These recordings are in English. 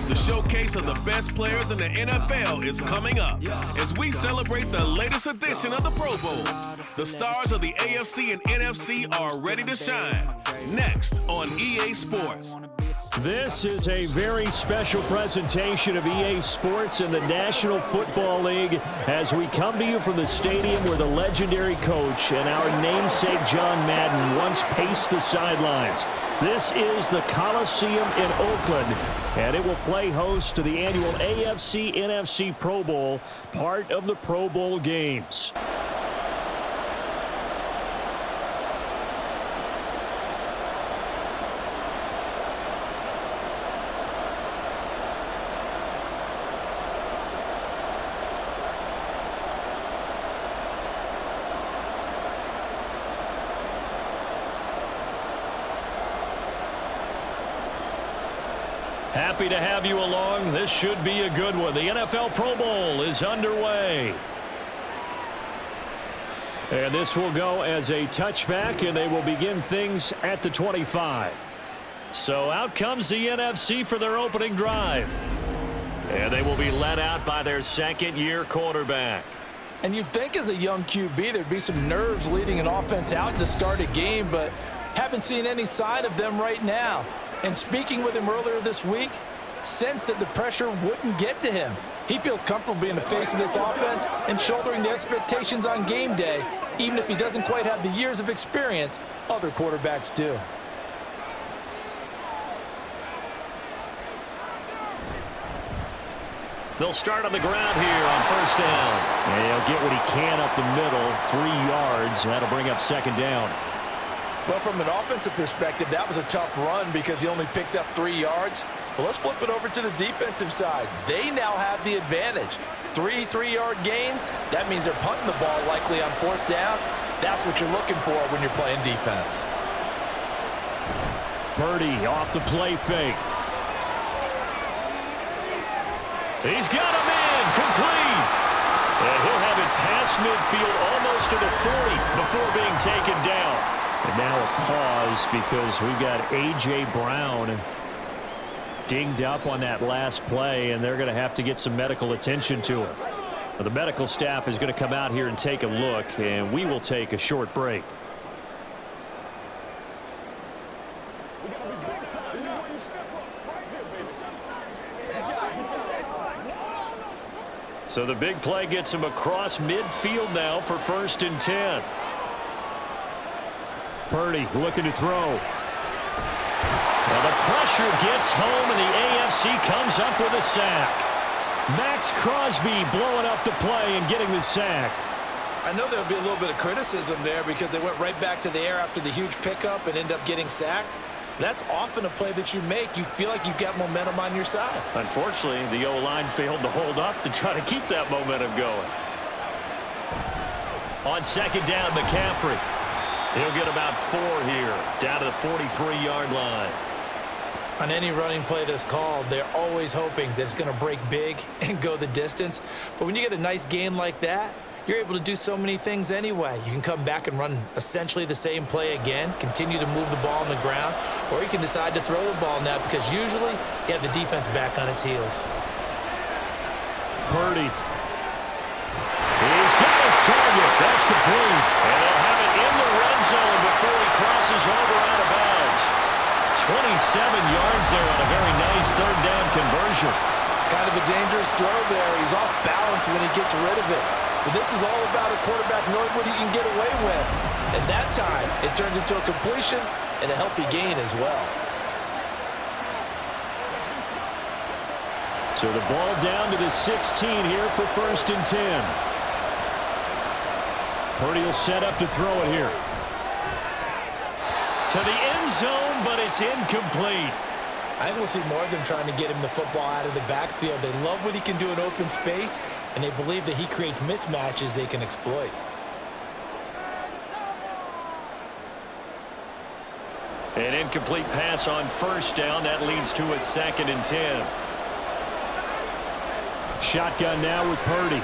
The showcase of the best players in the NFL is coming up as we celebrate the latest edition of the Pro Bowl. The stars of the AFC and NFC are ready to shine. Next on EA Sports. This is a very special presentation of EA Sports and the National Football League as we come to you from the stadium where the legendary coach and our namesake John Madden once paced the sidelines. This is the Coliseum in Oakland, and it will play host to the annual AFC NFC Pro Bowl, part of the Pro Bowl games. Happy to have you along. This should be a good one. The NFL Pro Bowl is underway. And this will go as a touchback, and they will begin things at the 25. So out comes the NFC for their opening drive. And they will be led out by their second-year quarterback. And you'd think as a young QB there'd be some nerves leading an offense out to start a game, but haven't seen any sign of them right now. And speaking with him earlier this week, sensed that the pressure wouldn't get to him. He feels comfortable being the face of this offense and shouldering the expectations on game day, even if he doesn't quite have the years of experience other quarterbacks do. They'll start on the ground here on first down. And he'll get what he can up the middle, 3 yards. That'll bring up second down. Well, from an offensive perspective, that was a tough run because he only picked up 3 yards. Well, let's flip it over to the defensive side. They now have the advantage. 3 3-yard gains, that means they're punting the ball likely on fourth down. That's what you're looking for when you're playing defense. Purdy off the play fake. He's got him in, complete. And he'll have it past midfield almost to the 40 before being taken down. And now a pause because we've got A.J. Brown dinged up on that last play, and they're going to have to get some medical attention to him. Well, the medical staff is going to come out here and take a look, and we will take a short break. So the big play gets him across midfield now for 1st and 10. Purdy looking to throw. Well, the pressure gets home, and the AFC comes up with a sack. Max Crosby blowing up the play and getting the sack. I know there'll be a little bit of criticism there because they went right back to the air after the huge pickup and end up getting sacked. That's often a play that you make. You feel like you've got momentum on your side. Unfortunately, the O-line failed to hold up to try to keep that momentum going. On second down, McCaffrey. He'll get about 4 here, down to the 43-yard line. On any running play that's called, they're always hoping that it's going to break big and go the distance. But when you get a nice gain like that, you're able to do so many things anyway. You can come back and run essentially the same play again, continue to move the ball on the ground, or you can decide to throw the ball now because usually you have the defense back on its heels. Purdy. He's got his target. That's complete. And they'll have it in the red zone before he crosses over out of bounds. 27 yards there on a very nice third down conversion. Kind of a dangerous throw there. He's off balance when he gets rid of it. But this is all about a quarterback knowing what he can get away with. And that time, it turns into a completion and a healthy gain as well. So the ball down to the 16 here for 1st and 10. Purdy will set up to throw it here. To the end zone, but it's incomplete. I think we'll see more of them trying to get him the football out of the backfield. They love what he can do in open space, and they believe that he creates mismatches they can exploit. An incomplete pass on first down. That leads to a 2nd and 10. Shotgun now with Purdy.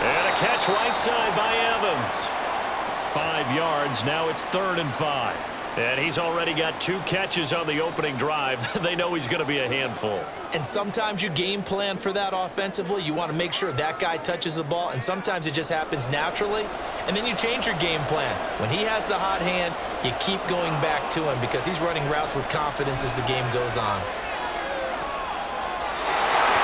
And a catch right side by Evans. 5 yards. Now it's 3rd and 5. And he's already got 2 catches on the opening drive. They know he's going to be a handful. And sometimes you game plan for that offensively. You want to make sure that guy touches the ball, and sometimes it just happens naturally. And then you change your game plan. When he has the hot hand, you keep going back to him because he's running routes with confidence as the game goes on.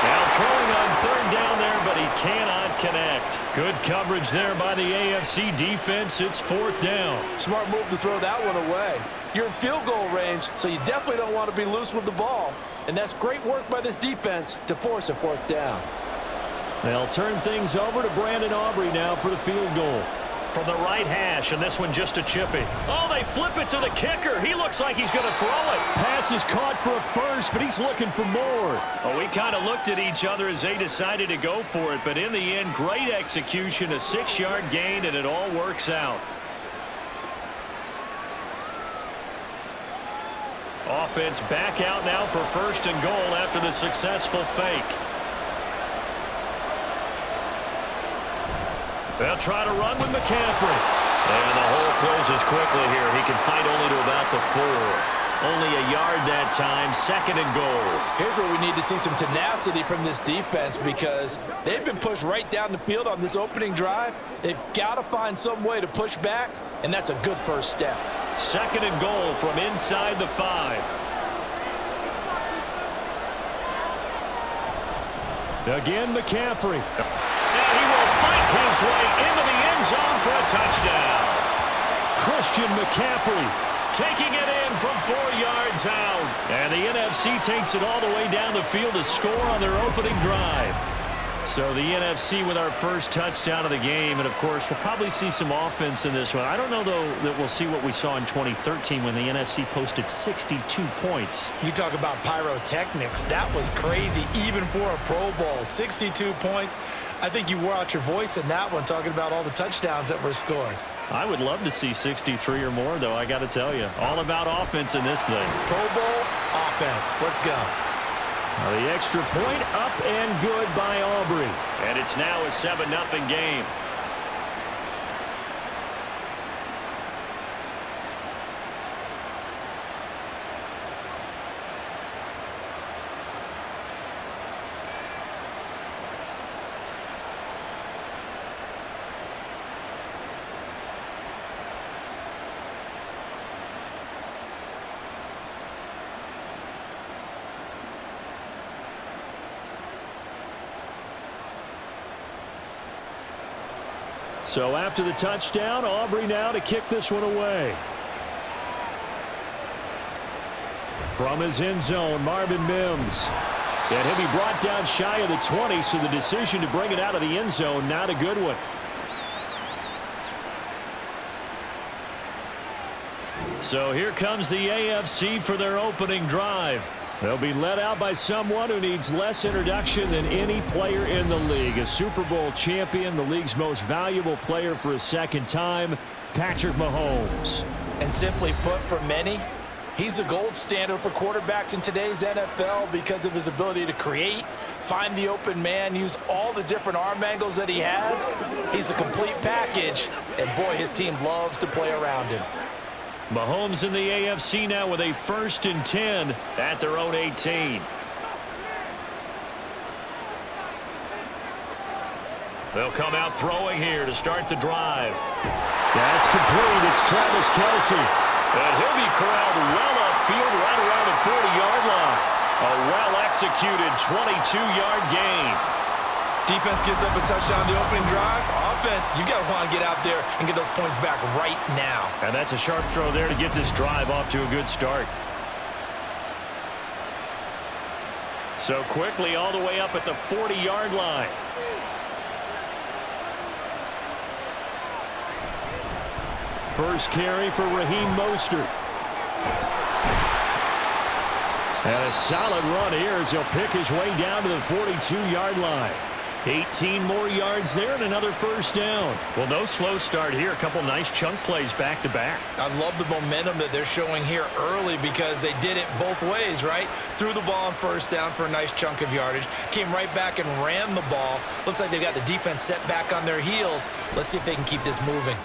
Now throwing on 3rd down there, but he cannot connect. Good coverage there by the AFC defense. It's 4th down. Smart move to throw that one away. You're in field goal range, so you definitely don't want to be loose with the ball. And that's great work by this defense to force a 4th down. They'll turn things over to Brandon Aubrey now for the field goal. From the right hash, and this one just a chippy. Oh, they flip it to the kicker. He looks like he's going to throw it. Pass is caught for a first, but he's looking for more. Oh, we kind of looked at each other as they decided to go for it, but in the end, great execution, a 6-yard gain, and it all works out. Offense back out now for 1st and goal after the successful fake. They'll try to run with McCaffrey. And the hole closes quickly here. He can fight only to about the 4. Only a yard that time, 2nd and goal. Here's where we need to see some tenacity from this defense because they've been pushed right down the field on this opening drive. They've got to find some way to push back, and that's a good first step. 2nd and goal from inside the 5. Again, McCaffrey. And he will fight his way into the end zone for a touchdown. Christian McCaffrey taking it in from 4 yards out. And the NFC takes it all the way down the field to score on their opening drive. So the NFC with our first touchdown of the game. And, of course, we'll probably see some offense in this one. I don't know, though, that we'll see what we saw in 2013 when the NFC posted 62 points. You talk about pyrotechnics. That was crazy, even for a Pro Bowl. 62 points. I think you wore out your voice in that one, talking about all the touchdowns that were scored. I would love to see 63 or more, though, I got to tell you. All about offense in this thing. Pro Bowl offense. Let's go. The extra point up and good by Aubrey. And it's now a 7-0 game. So after the touchdown, Aubrey now to kick this one away. From his end zone, Marvin Mims. And he'll be brought down shy of the 20, so the decision to bring it out of the end zone, not a good one. So here comes the AFC for their opening drive. They'll be led out by someone who needs less introduction than any player in the league. A Super Bowl champion, the league's most valuable player for a second time, Patrick Mahomes. And simply put, for many, he's the gold standard for quarterbacks in today's NFL because of his ability to create, find the open man, use all the different arm angles that he has. He's a complete package, and boy, his team loves to play around him. Mahomes in the AFC now with a 1st and 10 at their own 18. They'll come out throwing here to start the drive. That's complete. It's Travis Kelce. And he'll be corralled well upfield right around the 40-yard line. A well-executed 22-yard gain. Defense gives up a touchdown on the opening drive. Offense, you got to want to get out there and get those points back right now. And that's a sharp throw there to get this drive off to a good start. So quickly all the way up at the 40-yard line. First carry for Raheem Mostert. And a solid run here as he'll pick his way down to the 42-yard line. 18 more yards there and another first down. Well, no slow start here. A couple nice chunk plays back-to-back. I love the momentum that they're showing here early because they did it both ways, right? Threw the ball on first down for a nice chunk of yardage. Came right back and ran the ball. Looks like they've got the defense set back on their heels. Let's see if they can keep this moving.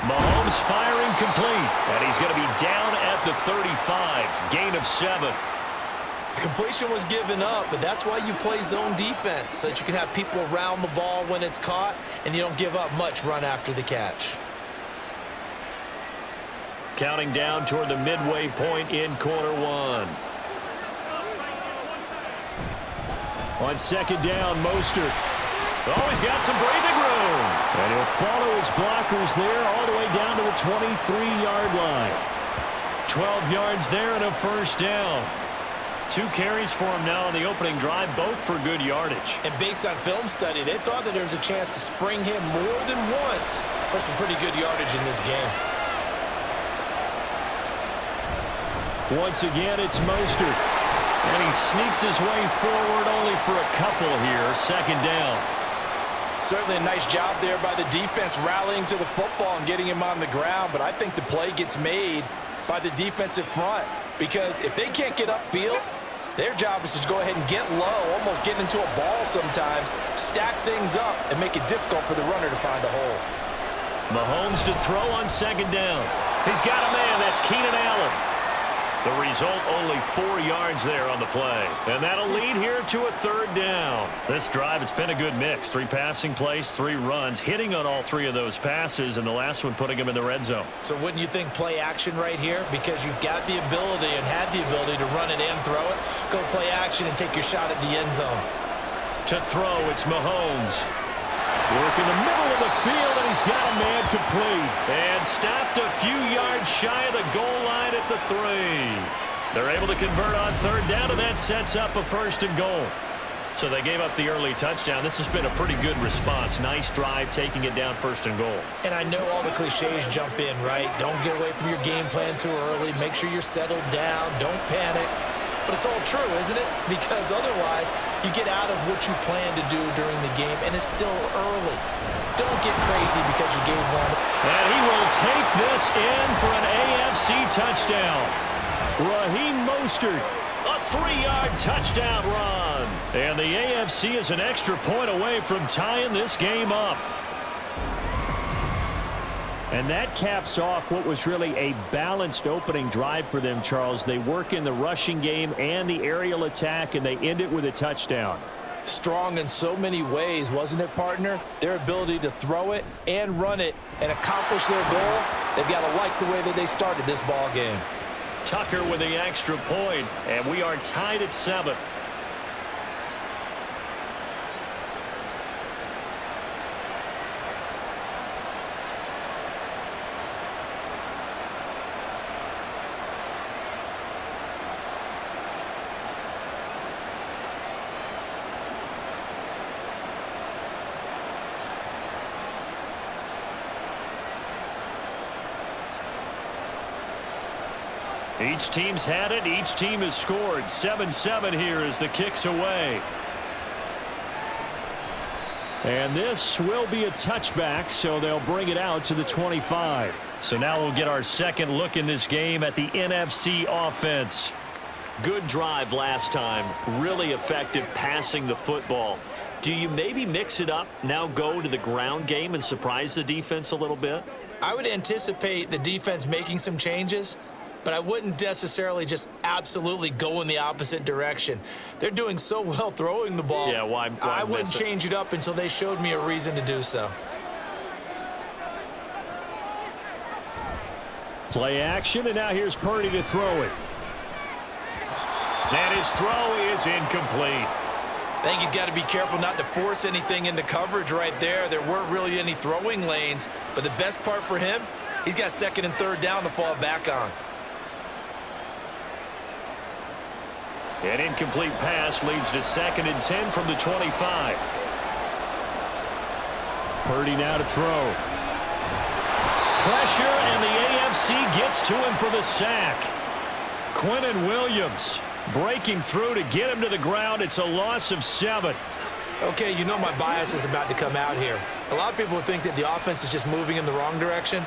Mahomes firing complete, and he's going to be down at the 35. Gain of 7. The completion was given up, but that's why you play zone defense, so that you can have people around the ball when it's caught, and you don't give up much run after the catch. Counting down toward the midway point in quarter 1. On second down, Mostert. Oh, he's got some breathing room. And he'll follow his blockers there all the way down to the 23-yard line. 12 yards there and a first down. 2 carries for him now on the opening drive, both for good yardage. And based on film study, they thought that there was a chance to spring him more than once for some pretty good yardage in this game. Once again, it's Mostert. And he sneaks his way forward only for a couple here. Second down. Certainly a nice job there by the defense rallying to the football and getting him on the ground, but I think the play gets made by the defensive front because if they can't get upfield, their job is to go ahead and get low, almost get into a ball sometimes, stack things up, and make it difficult for the runner to find a hole. Mahomes to throw on second down. He's got a man. That's Keenan Allen. The result, only 4 yards there on the play. And that'll lead here to a third down. This drive, it's been a good mix. 3 passing plays, 3 runs, hitting on all 3 of those passes, and the last one putting him in the red zone. So wouldn't you think play action right here? Because you've got the ability and had the ability to run it and throw it. Go play action and take your shot at the end zone. To throw, it's Mahomes. Work in the middle of the field, and he's got a man complete. And stopped a few yards shy of the goal line at the 3. They're able to convert on third down, and that sets up a first and goal. So they gave up the early touchdown. This has been a pretty good response. Nice drive, taking it down first and goal. And I know all the cliches jump in, right? Don't get away from your game plan too early. Make sure you're settled down. Don't panic. But it's all true, isn't it? Because otherwise, you get out of what you plan to do during the game, and it's still early. Don't get crazy because you gave one. And he will take this in for an AFC touchdown. Raheem Mostert, a 3-yard touchdown run. And the AFC is an extra point away from tying this game up. And that caps off what was really a balanced opening drive for them, Charles. They work in the rushing game and the aerial attack, and they end it with a touchdown. Strong in so many ways, wasn't it, partner? Their ability to throw it and run it and accomplish their goal, they've got to like the way that they started this ball game. Tucker with the extra point, and we are tied at 7. Each team's had it. Each team has scored. 7-7 here as the kick's away. And this will be a touchback, so they'll bring it out to the 25. So now we'll get our second look in this game at the NFC offense. Good drive last time. Really effective passing the football. Do you maybe mix it up, now go to the ground game and surprise the defense a little bit? I would anticipate the defense making some changes, but I wouldn't necessarily just absolutely go in the opposite direction. They're doing so well throwing the ball. Yeah, why I wouldn't change it up until they showed me a reason to do so. Play action, and now here's Purdy to throw it. And his throw is incomplete. I think he's got to be careful not to force anything into coverage right there. There weren't really any throwing lanes, but the best part for him, he's got second and third down to fall back on. An incomplete pass leads to 2nd and 10 from the 25. Purdy now to throw. Pressure, and the AFC gets to him for the sack. Quinnen Williams breaking through to get him to the ground. It's a loss of 7. Okay, you know my bias is about to come out here. A lot of people would think that the offense is just moving in the wrong direction.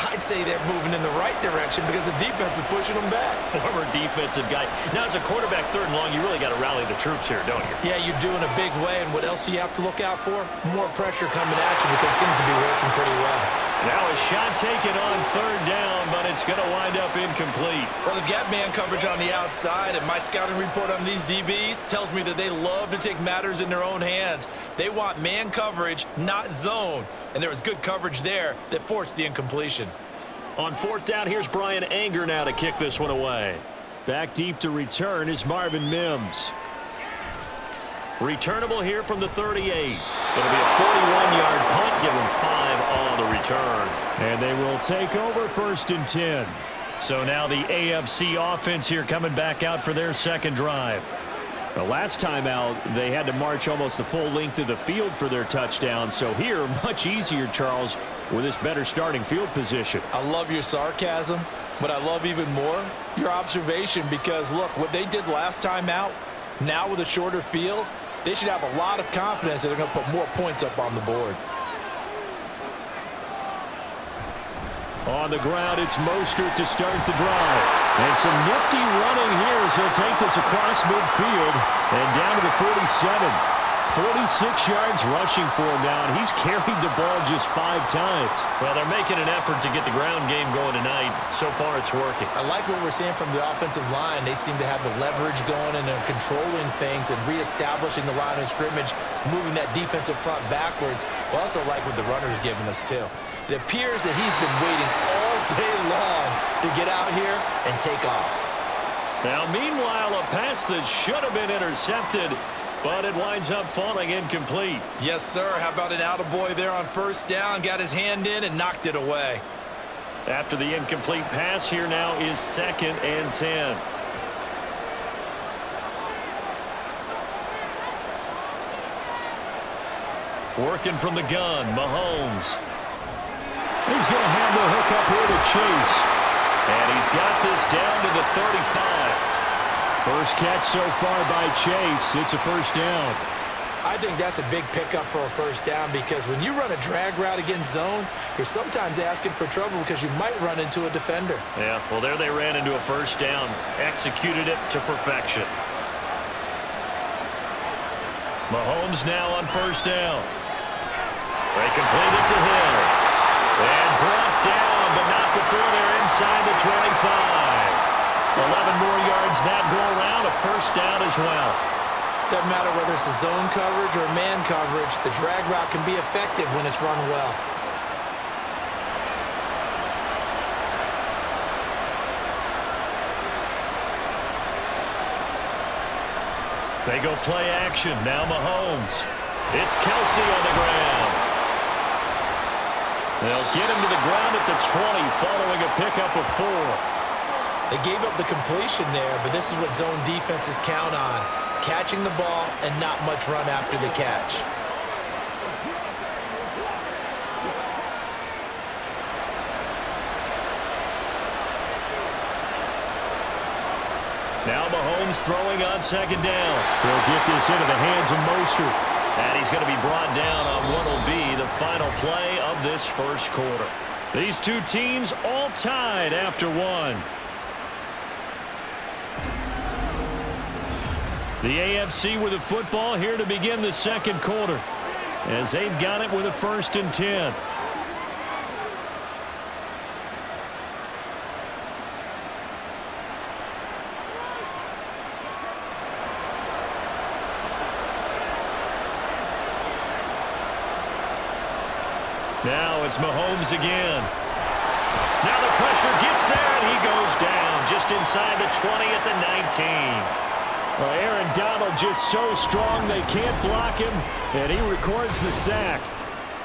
I'd say they're moving in the right direction because the defense is pushing them back. Former defensive guy. Now, as a quarterback, 3rd and long, you really got to rally the troops here, don't you? Yeah, you do in a big way. And what else do you have to look out for? More pressure coming at you because it seems to be working pretty well. Now a shot taken on third down, but it's going to wind up incomplete. Well, they've got man coverage on the outside, and my scouting report on these DBs tells me that they love to take matters in their own hands. They want man coverage, not zone. And there was good coverage there that forced the incompletion. On fourth down, here's Brian Anger now to kick this one away. Back deep to return is Marvin Mims. Returnable here from the 38. It'll be a 41-yard punt, give him 5 on the return. And they will take over 1st and 10. So now the AFC offense here coming back out for their second drive. The last time out, they had to march almost the full length of the field for their touchdown. So here, much easier, Charles, with this better starting field position. I love your sarcasm, but I love even more your observation because, look, what they did last time out, now with a shorter field, they should have a lot of confidence that they're going to put more points up on the board. On the ground, it's Mostert to start the drive. And some nifty running here as he'll take this across midfield and down to the 47. 46 yards rushing for him now, and he's carried the ball just 5 times. Well, they're making an effort to get the ground game going tonight. So far, it's working. I like what we're seeing from the offensive line. They seem to have the leverage going, and they're controlling things and reestablishing the line of scrimmage, moving that defensive front backwards. But I also like what the runner's giving us, too. It appears that he's been waiting all day long to get out here and take off. Now, meanwhile, a pass that should have been intercepted, but it winds up falling incomplete. Yes, sir. How about an attaboy there on 1st down? Got his hand in and knocked it away. After the incomplete pass, here now is 2nd and 10. Working from the gun, Mahomes. He's going to have the hook up here to Chase. And he's got this down to the 35. First catch so far by Chase. It's a 1st down. I think that's a big pickup for a 1st down because when you run a drag route against zone, you're sometimes asking for trouble because you might run into a defender. Yeah, well, there they ran into a 1st down. Executed it to perfection. Mahomes now on 1st down. They complete it to Hill. And brought down, but not before they're inside the 25. 11 more yards that go around, a 1st down as well. Doesn't matter whether it's a zone coverage or man coverage, the drag route can be effective when it's run well. They go play action. Now Mahomes. It's Kelsey on the ground. They'll get him to the ground at the 20 following a pickup of 4. They gave up the completion there, but this is what zone defenses count on. Catching the ball and not much run after the catch. Now Mahomes throwing on 2nd down. He'll get this into the hands of Mostert. And he's going to be brought down on what will be the final play of this 1st quarter. These two teams all tied after 1. The AFC with the football here to begin the 2nd quarter as they've got it with a 1st and 10. Now it's Mahomes again. Now the pressure gets there and he goes down just inside the 20 at the 19. Well, Aaron Donald just so strong they can't block him, and he records the sack.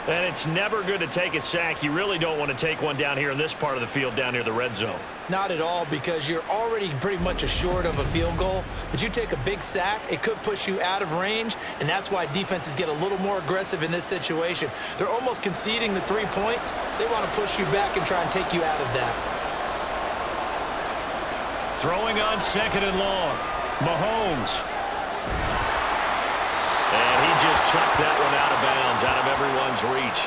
And it's never good to take a sack. You really don't want to take one down here in this part of the field down near the red zone. Not at all, because you're already pretty much assured of a field goal. But you take a big sack, it could push you out of range, and that's why defenses get a little more aggressive in this situation. They're almost conceding the 3 points. They want to push you back and try and take you out of that. Throwing on 2nd and long. Mahomes. And he just chucked that one out of bounds, out of everyone's reach.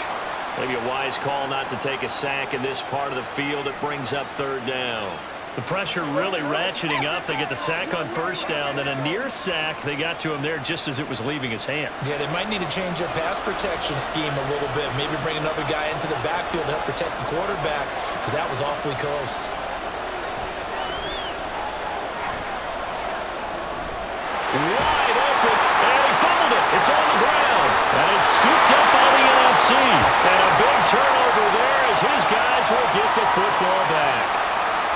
Maybe a wise call not to take a sack in this part of the field. It brings up 3rd down. The pressure really ratcheting up. They get the sack on first down, then a near sack. They got to him there just as it was leaving his hand. Yeah, they might need to change their pass protection scheme a little bit. Maybe bring another guy into the backfield to help protect the quarterback, because that was awfully close. Wide open, and he fumbled it. It's on the ground, and it's scooped up by the NFC. And a big turnover there as his guys will get the football back.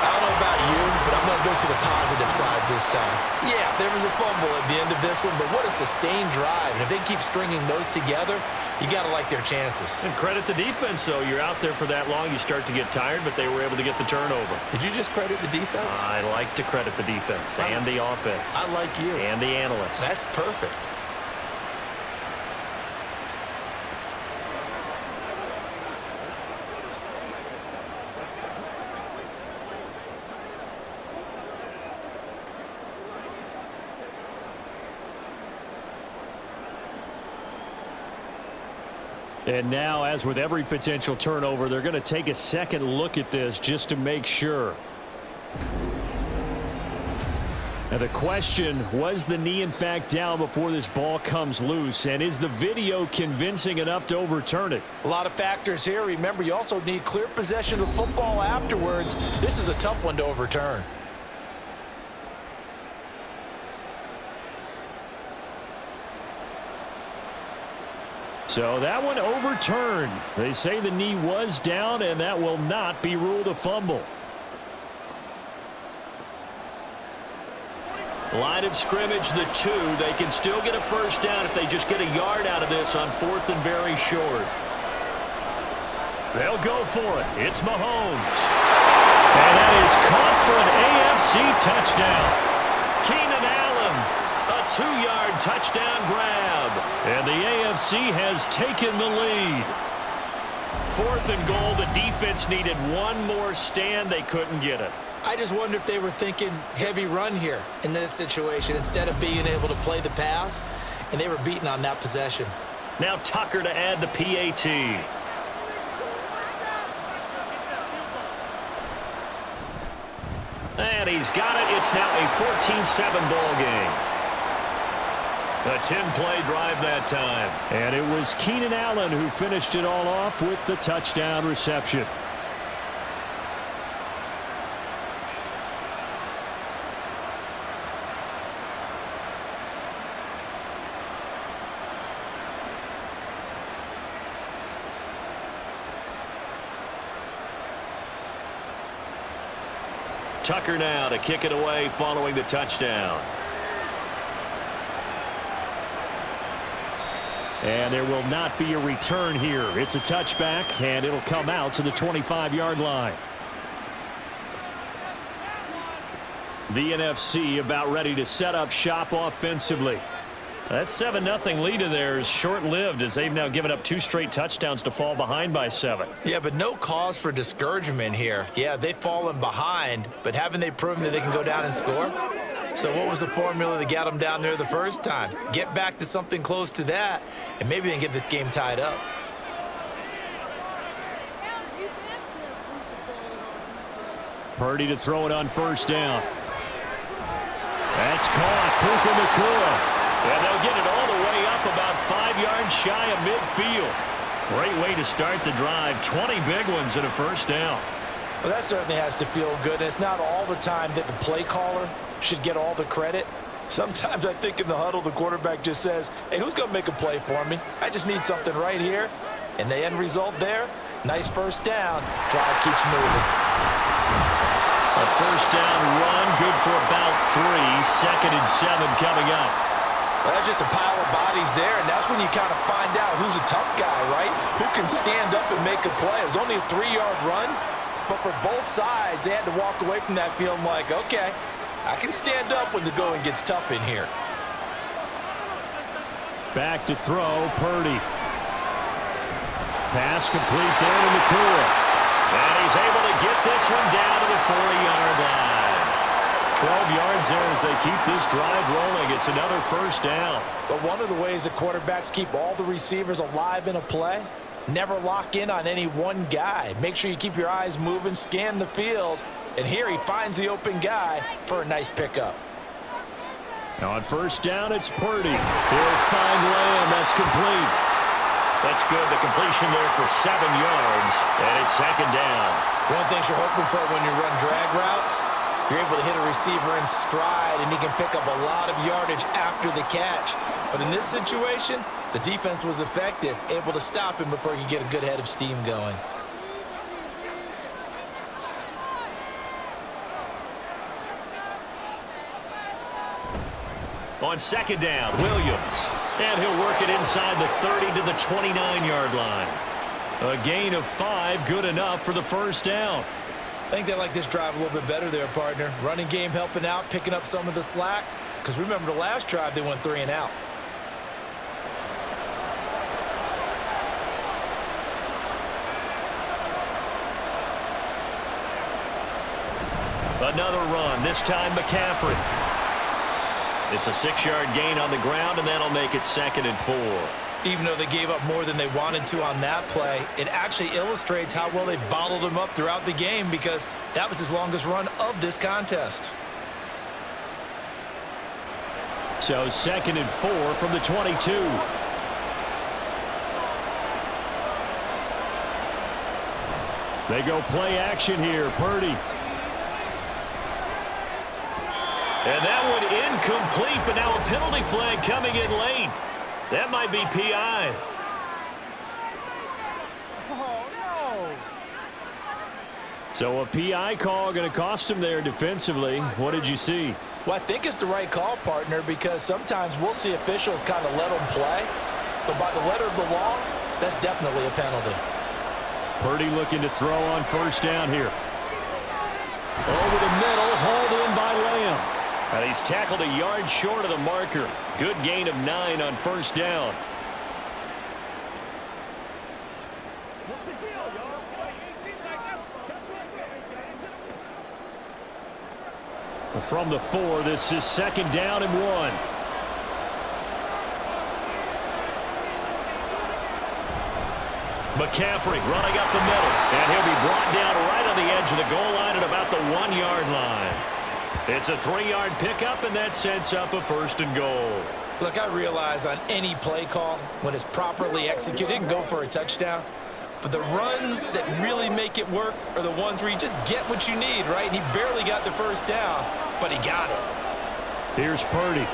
I don't know about you, but I'm going to go to the positive side this time. Yeah, there was a fumble at the end of this one, but what a sustained drive. And if they keep stringing those together, you got to like their chances. And credit the defense, though. You're out there for that long, you start to get tired, but they were able to get the turnover. Did you just credit the defense? I like to credit the defense and the offense. I like you. And the analysts. That's perfect. And now, as with every potential turnover, they're going to take a second look at this just to make sure. Now the question, was the knee in fact down before this ball comes loose? And is the video convincing enough to overturn it? A lot of factors here. Remember, you also need clear possession of the football afterwards. This is a tough one to overturn. So that one overturned. They say the knee was down, and that will not be ruled a fumble. Line of scrimmage, the 2. They can still get a first down if they just get a yard out of this on 4th and very short. They'll go for it. It's Mahomes. And that is caught for an AFC touchdown. Keenan Allen, a 2-yard touchdown grab. And the AFC has taken the lead. 4th and goal. The defense needed one more stand. They couldn't get it. I just wonder if they were thinking heavy run here in that situation instead of being able to play the pass, and they were beaten on that possession. Now Tucker to add the PAT. And he's got it. It's now a 14-7 ball game. A 10-play drive that time. And it was Keenan Allen who finished it all off with the touchdown reception. Tucker now to kick it away following the touchdown. And there will not be a return here. It's a touchback, and it'll come out to the 25-yard line. The NFC about ready to set up shop offensively. That 7-0 lead of theirs short-lived as they've now given up 2 straight touchdowns to fall behind by 7. Yeah, but no cause for discouragement here. Yeah, they've fallen behind, but haven't they proven that they can go down and score? So what was the formula that got them down there the first time? Get back to something close to that, and maybe they can get this game tied up. Purdy to throw it on first down. That's caught. Puka Nakua. And they'll get it all the way up about 5 yards shy of midfield. Great way to start the drive. 20 big ones and a first down. Well, that certainly has to feel good. And it's not all the time that the play caller should get all the credit. Sometimes I think in the huddle, the quarterback just says, hey, who's going to make a play for me? I just need something right here. And the end result there, nice first down. Drive keeps moving. A first down run, good for about 3. 2nd and 7 coming up. Well, that's just a pile of bodies there, and that's when you kind of find out who's a tough guy, right? Who can stand up and make a play. It was only a 3-yard run, but for both sides, they had to walk away from that feeling like, okay, I can stand up when the going gets tough in here. Back to throw, Purdy. Pass complete there to Nakua. And he's able to get this one down to the 40-yard line. 12 yards there as they keep this drive rolling. It's another first down. But one of the ways that quarterbacks keep all the receivers alive in a play, never lock in on any one guy. Make sure you keep your eyes moving, scan the field, And here he finds the open guy for a nice pickup. Now on first down, it's Purdy. He'll find Lamb. That's complete. That's good. The completion there for 7 yards, and it's second down. One of the things you're hoping for when you run drag routes, you're able to hit a receiver in stride, and he can pick up a lot of yardage after the catch. But in this situation, the defense was effective, able to stop him before he could get a good head of steam going. On second down, Williams. And he'll work it inside the 30 to the 29-yard line. A gain of 5, good enough for the first down. I think they like this drive a little bit better there, partner. Running game helping out, picking up some of the slack. Because remember the last drive, they went 3 and out. Another run, this time McCaffrey. It's a 6-yard gain on the ground, and that'll make it 2nd and 4. Even though they gave up more than they wanted to on that play, it actually illustrates how well they bottled him up throughout the game because that was his longest run of this contest. So 2nd and 4 from the 22. They go play action here, Purdy. And that one incomplete, but now a penalty flag coming in late. That might be PI. Oh, no. So a PI call going to cost him there defensively. What did you see? Well, I think it's the right call, partner, because sometimes we'll see officials kind of let them play. But by the letter of the law, that's definitely a penalty. Purdy looking to throw on first down here. Over the middle, hauled in by Lamb. And he's tackled a yard short of the marker. Good gain of 9 on first down. What's the deal, y'all? From the 4, this is 2nd down and 1. McCaffrey running up the middle. And he'll be brought down right on the edge of the goal line at about the 1-yard line. It's a 3-yard pickup, and that sets up a 1st and goal. Look, I realize on any play call, when it's properly executed, it can go for a touchdown. But the runs that really make it work are the ones where you just get what you need, right? And he barely got the first down, but he got it. Here's Purdy.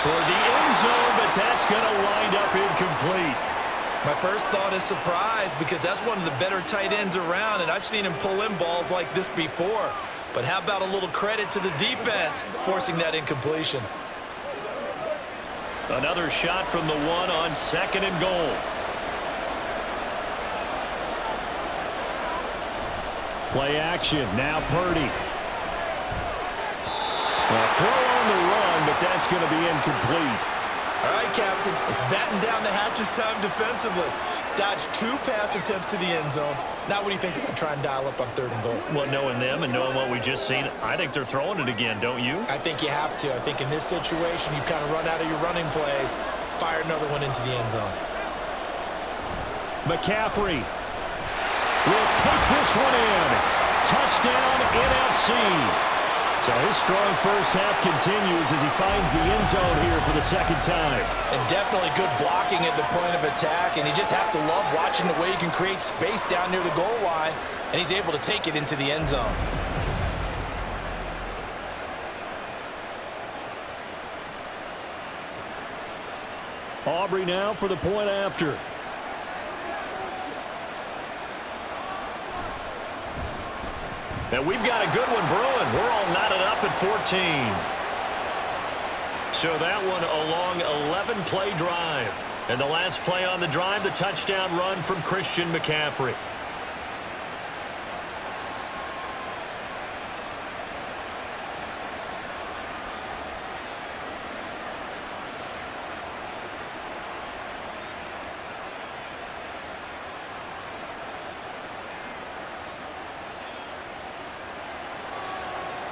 Toward the end zone, but that's going to wind up incomplete. My first thought is surprise because that's one of the better tight ends around, and I've seen him pull in balls like this before. But how about a little credit to the defense forcing that incompletion? Another shot from the 1 on 2nd and goal. Play action. Now Purdy. Well, throw on the run, but that's going to be incomplete. All right, Captain. It's batten down the hatches time defensively. Dodged 2 pass attempts to the end zone. Now what do you think they're going to try and dial up on 3rd and goal? Well, knowing them and knowing what we just seen, I think they're throwing it again, don't you? I think you have to. I think in this situation, you've kind of run out of your running plays. Fire another one into the end zone. McCaffrey will take this one in. Touchdown, NFC. So his strong first half continues as he finds the end zone here for the 2nd time. And definitely good blocking at the point of attack, and you just have to love watching the way you can create space down near the goal line, and he's able to take it into the end zone. Aubrey now for the point after. And we've got a good one brewing. We're all knotted up at 14. So that one a long 11-play drive. And the last play on the drive, the touchdown run from Christian McCaffrey.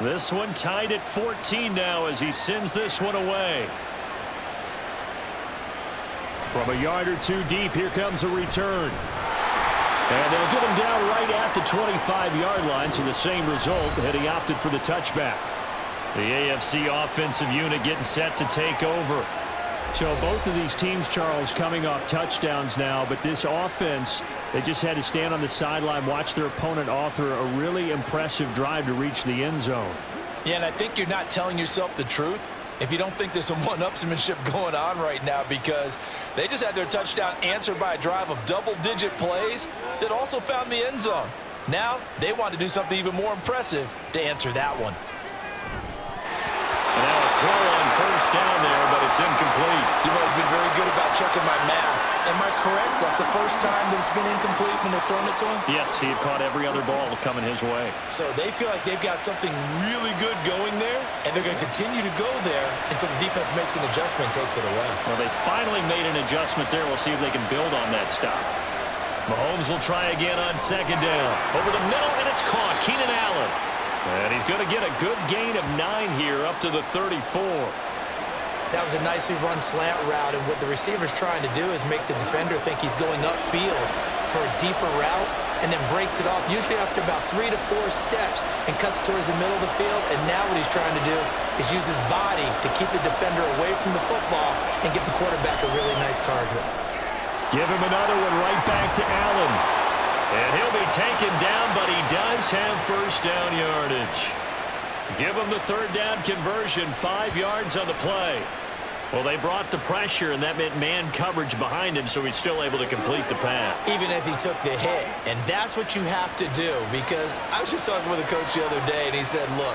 This one tied at 14 now as he sends this one away. From a yard or 2 deep, here comes a return. And they'll get him down right at the 25-yard line, so the same result, had he opted for the touchback. The AFC offensive unit getting set to take over. So both of these teams, Charles, coming off touchdowns now, but this offense, they just had to stand on the sideline, watch their opponent author a really impressive drive to reach the end zone. Yeah, and I think you're not telling yourself the truth if you don't think there's some one-upsmanship going on right now, because they just had their touchdown answered by a drive of double-digit plays that also found the end zone. Now they want to do something even more impressive to answer that one. And now a throw on first down there, but it's incomplete. You've always been very good about checking my math. Am I correct? That's the first time that it's been incomplete when they're throwing it to him? Yes, he had caught every other ball coming his way. So they feel like they've got something really good going there, and they're going to continue to go there until the defense makes an adjustment and takes it away. Well, they finally made an adjustment there. We'll see if they can build on that stop. Mahomes will try again on second down. Over the middle, and it's caught. Keenan Allen. And he's going to get a good gain of 9 here up to the 34. That was a nicely run slant route, and what the receiver's trying to do is make the defender think he's going upfield for a deeper route, and then breaks it off, usually after about 3 to 4 steps, and cuts towards the middle of the field. And now what he's trying to do is use his body to keep the defender away from the football and give the quarterback a really nice target. Give him another one right back to Allen. And he'll be taken down, but he does have first down yardage. Give him the third down conversion, 5 yards on the play. Well, they brought the pressure, and that meant man coverage behind him, so he's still able to complete the pass. Even as he took the hit, and that's what you have to do, because I was just talking with a coach the other day, and he said, look,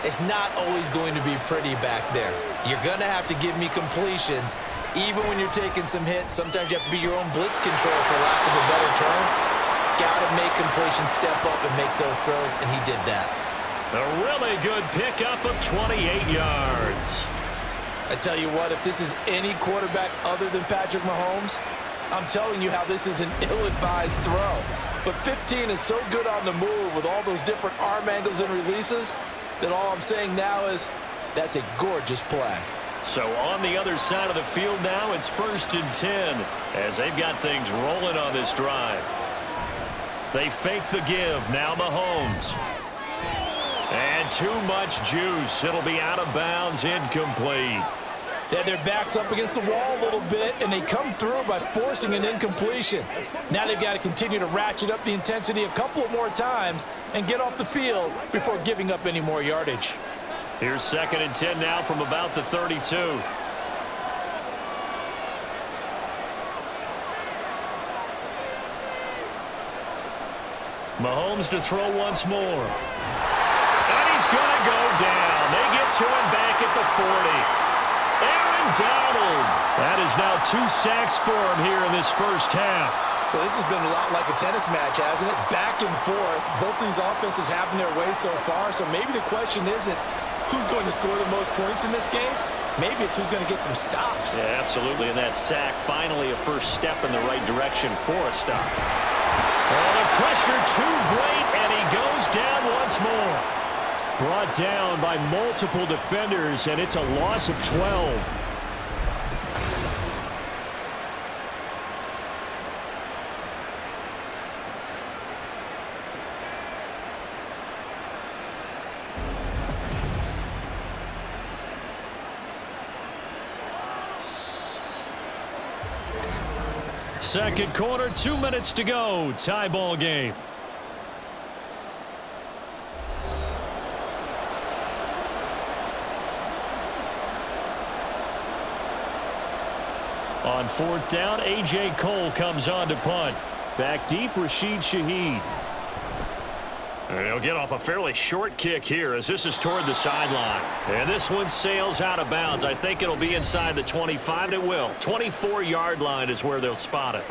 it's not always going to be pretty back there. You're going to have to give me completions, even when you're taking some hits. Sometimes you have to be your own blitz control, for lack of a better term. Got to make completions, step up, and make those throws, and he did that. A really good pickup of 28 yards. I tell you what, if this is any quarterback other than Patrick Mahomes, I'm telling you how this is an ill-advised throw. But 15 is so good on the move with all those different arm angles and releases that all I'm saying now is that's a gorgeous play. So on the other side of the field now, it's 1st and 10 as they've got things rolling on this drive. They fake the give. Now Mahomes. And too much juice. It'll be out of bounds, incomplete. They had their backs up against the wall a little bit, and they come through by forcing an incompletion. Now they've got to continue to ratchet up the intensity a couple of more times and get off the field before giving up any more yardage. Here's 2nd and 10 now from about the 32. Mahomes to throw once more. And he's going to go down. They get to him back at the 40. Aaron Donald. That is now 2 sacks for him here in this first half. So this has been a lot like a tennis match, hasn't it? Back and forth. Both these offenses having their way so far. So maybe the question isn't who's going to score the most points in this game. Maybe it's who's going to get some stops. Yeah, absolutely. And that sack, finally a first step in the right direction for a stop. Oh, the pressure too great, and he goes down once more. Brought down by multiple defenders, and it's a loss of 12. Second quarter, 2 minutes to go. Tie ball game. On 4th down, A.J. Cole comes on to punt. Back deep, Rashid Shaheed. And he'll get off a fairly short kick here as this is toward the sideline. And this one sails out of bounds. I think it'll be inside the 25. It will. 24-yard line is where they'll spot it.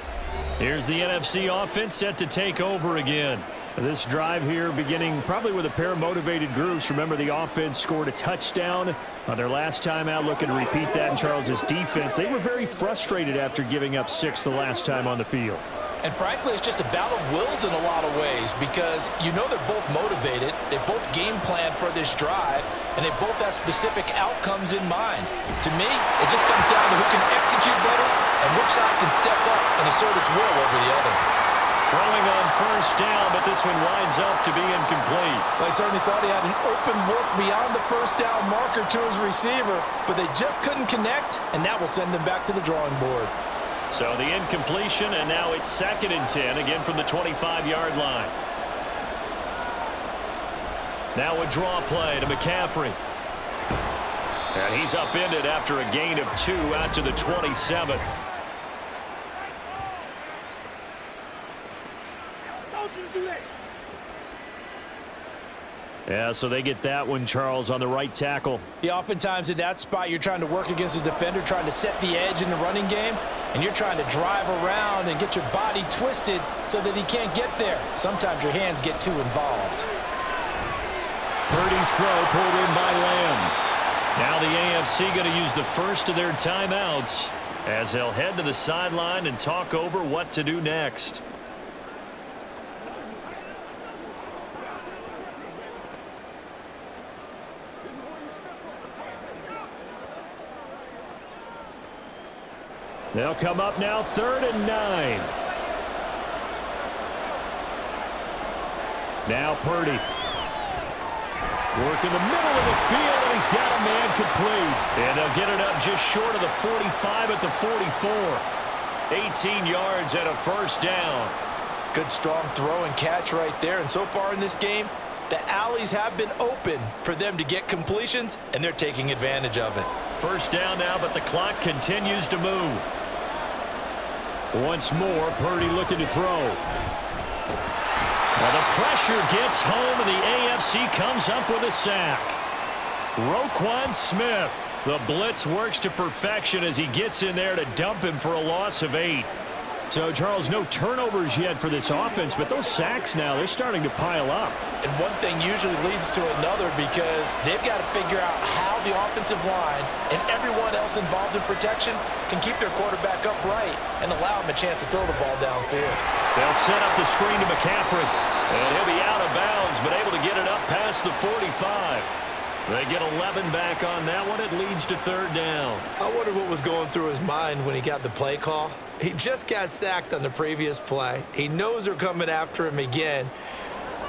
Here's the NFC offense set to take over again. This drive here beginning probably with a pair of motivated groups. Remember, the offense scored a touchdown on their last time out, looking to repeat that in Charles's defense. They were very frustrated after giving up 6 the last time on the field. And frankly, it's just a battle of wills in a lot of ways because you know they're both motivated, they both game plan for this drive, and they both have specific outcomes in mind. To me, it just comes down to who can execute better and which side can step up and assert its will over the other. Throwing on first down, but this one winds up to be incomplete. Well, he certainly thought he had an open look beyond the first down marker to his receiver, but they just couldn't connect, and that will send them back to the drawing board. So the incompletion, and now it's 2nd and 10, again from the 25-yard line. Now a draw play to McCaffrey. And he's upended after a gain of 2 out to the 27. Yeah, so they get that one, Charles, on the right tackle. Yeah, oftentimes in that spot, you're trying to work against a defender, trying to set the edge in the running game, and you're trying to drive around and get your body twisted so that he can't get there. Sometimes your hands get too involved. Purdy's throw pulled in by Lamb. Now the AFC going to use the first of their timeouts as they'll head to the sideline and talk over what to do next. They'll come up now 3rd and 9. Now Purdy. Work in the middle of the field, and he's got a man complete. And they'll get it up just short of the 45 at the 44. 18 yards and a first down. Good strong throw and catch right there. And so far in this game, the alleys have been open for them to get completions, and they're taking advantage of it. First down now, but the clock continues to move. Once more, Purdy looking to throw. Well, the pressure gets home, and the AFC comes up with a sack. Roquan Smith. The blitz works to perfection as he gets in there to dump him for a loss of 8. So, Charles, no turnovers yet for this offense, but those sacks now, they're starting to pile up. And one thing usually leads to another because they've got to figure out how the offensive line and everyone else involved in protection can keep their quarterback upright and allow him a chance to throw the ball downfield. They'll set up the screen to McCaffrey, and he'll be out of bounds, but able to get it up past the 45. They get 11 back on that one. It leads to 3rd down. I wonder what was going through his mind when he got the play call. He just got sacked on the previous play. He knows they're coming after him again.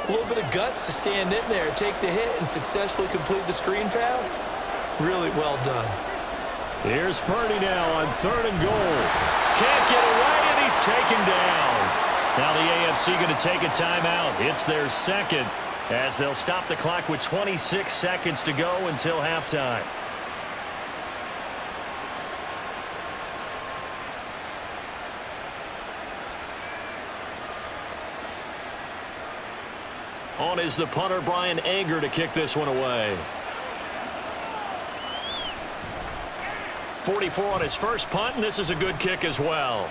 A little bit of guts to stand in there, take the hit, and successfully complete the screen pass. Really well done. Here's Purdy now on 3rd and goal. Can't get away, and he's taken down. Now the AFC going to take a timeout. It's their 2nd. As they'll stop the clock with 26 seconds to go until halftime. On is the punter, Brian Anger, to kick this one away. 44 on his first punt, and this is a good kick as well.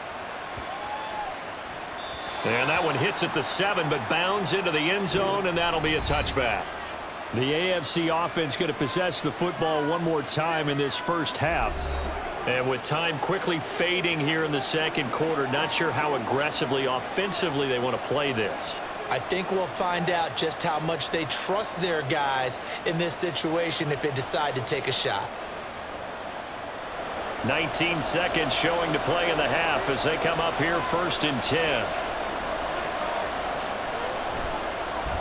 And that one hits at the 7, but bounds into the end zone, and that'll be a touchback. The AFC offense going to possess the football one more time in this first half. And with time quickly fading here in the 2nd quarter, not sure how aggressively, offensively they want to play this. I think we'll find out just how much they trust their guys in this situation if they decide to take a shot. 19 seconds showing to play in the half as they come up here 1st and 10.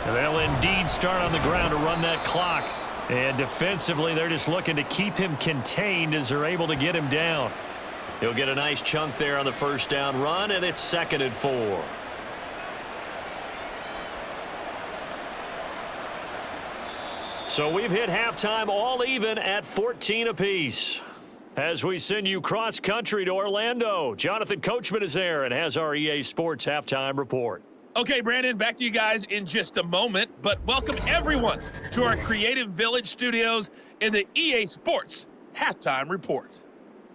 And they'll indeed start on the ground to run that clock. And defensively, they're just looking to keep him contained as they're able to get him down. He'll get a nice chunk there on the first down run, and it's 2nd and 4. So we've hit halftime all even at 14 apiece. As we send you cross-country to Orlando, Jonathan Coachman is there and has our EA Sports halftime report. Okay, Brandon, back to you guys in just a moment, but welcome everyone to our Creative Village studios in the EA Sports Halftime Report.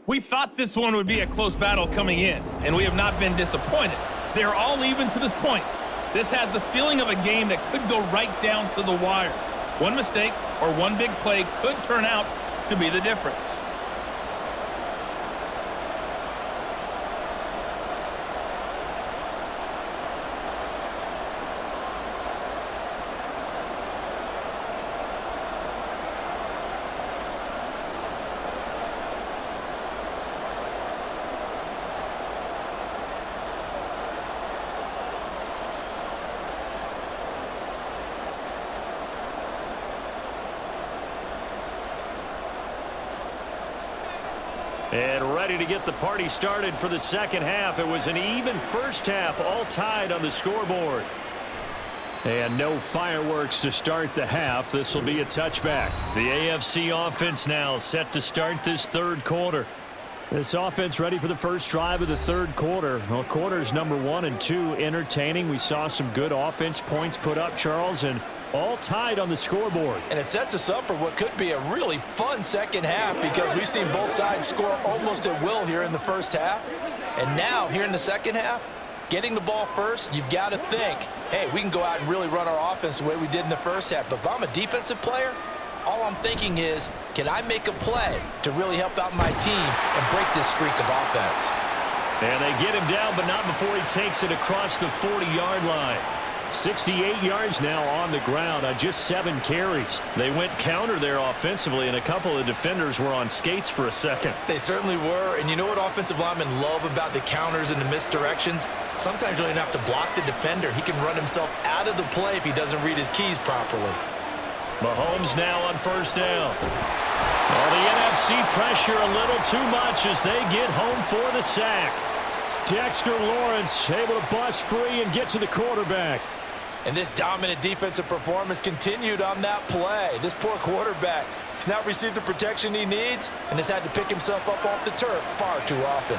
We thought this one would be a close battle coming in, and we have not been disappointed. They're all even to this point. This has the feeling of a game that could go right down to the wire. One mistake or one big play could turn out to be the difference. And ready to get the party started for the second half. It was an even first half, all tied on the scoreboard. And no fireworks to start the half. This will be a touchback. The AFC offense now set to start this third quarter. This offense ready for the first drive of the third quarter. Well, quarters number 1 and 2 entertaining. We saw some good offense points put up, Charles, and all tied on the scoreboard. And it sets us up for what could be a really fun second half because we've seen both sides score almost at will here in the first half. And now, here in the second half, getting the ball first, you've got to think, hey, we can go out and really run our offense the way we did in the first half. But if I'm a defensive player, all I'm thinking is, can I make a play to really help out my team and break this streak of offense? And they get him down, but not before he takes it across the 40-yard line. 68 yards now on the ground on just 7 carries. They went counter there offensively, and a couple of defenders were on skates for a second. They certainly were, and you know what offensive linemen love about the counters and the misdirections? Sometimes you don't even have to block the defender. He can run himself out of the play if he doesn't read his keys properly. Mahomes now on first down. Well, the NFC pressure a little too much as they get home for the sack. Dexter Lawrence able to bust free and get to the quarterback. And this dominant defensive performance continued on that play. This poor quarterback has not received the protection he needs and has had to pick himself up off the turf far too often.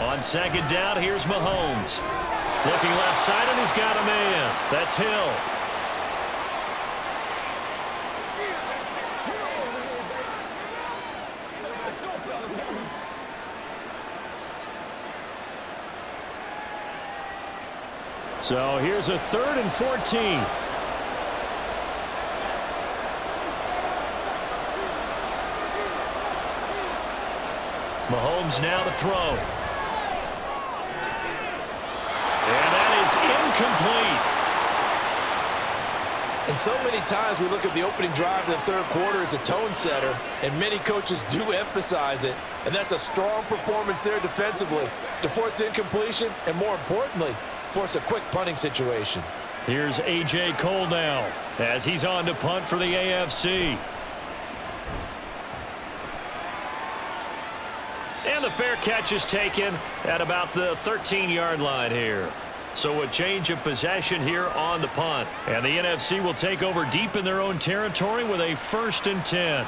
On second down, here's Mahomes. Looking left side, and he's got a man. That's Hill. So here's a 3rd and 14. Mahomes now to throw. And that is incomplete. And so many times we look at the opening drive of the third quarter as a tone setter, and many coaches do emphasize it. And that's a strong performance there defensively to force incompletion and, more importantly, force a quick punting situation. Here's A.J. Cole now as he's on to punt for the AFC. And the fair catch is taken at about the 13-yard line here. So a change of possession here on the punt. And the NFC will take over deep in their own territory with a 1st and 10.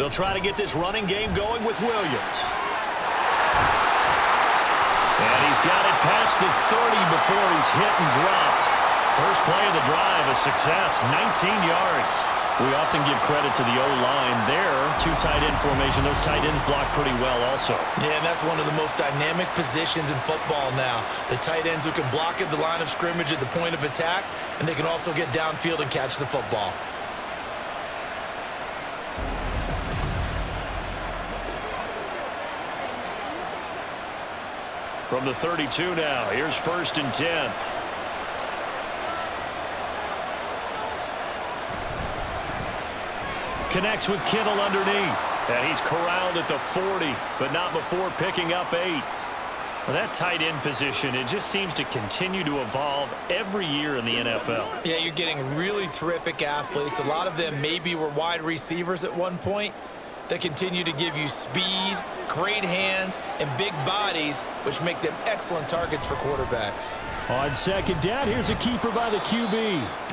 They'll try to get this running game going with Williams. And he's got it past the 30 before he's hit and dropped. First play of the drive, a success, 19 yards. We often give credit to the O-line there. 2 tight end formation. Those tight ends block pretty well also. Yeah, and that's one of the most dynamic positions in football now. The tight ends who can block at the line of scrimmage at the point of attack, and they can also get downfield and catch the football. From the 32 now, here's 1st and 10. Connects with Kittle underneath. And he's corralled at the 40, but not before picking up 8. Well, that tight end position, it just seems to continue to evolve every year in the NFL. Yeah, you're getting really terrific athletes. A lot of them maybe were wide receivers at one point. They continue to give you speed, great hands, and big bodies, which make them excellent targets for quarterbacks. On second down, here's a keeper by the QB.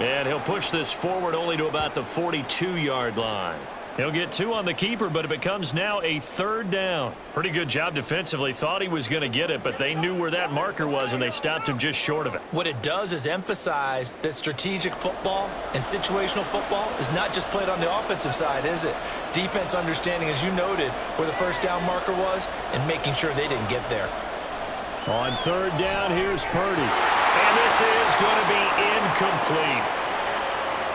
And he'll push this forward only to about the 42-yard line. He'll get 2 on the keeper, but it becomes now a 3rd down. Pretty good job defensively. Thought he was going to get it, but they knew where that marker was, and they stopped him just short of it. What it does is emphasize that strategic football and situational football is not just played on the offensive side, is it? Defense understanding, as you noted, where the first down marker was and making sure they didn't get there. On 3rd down, here's Purdy. And this is going to be incomplete.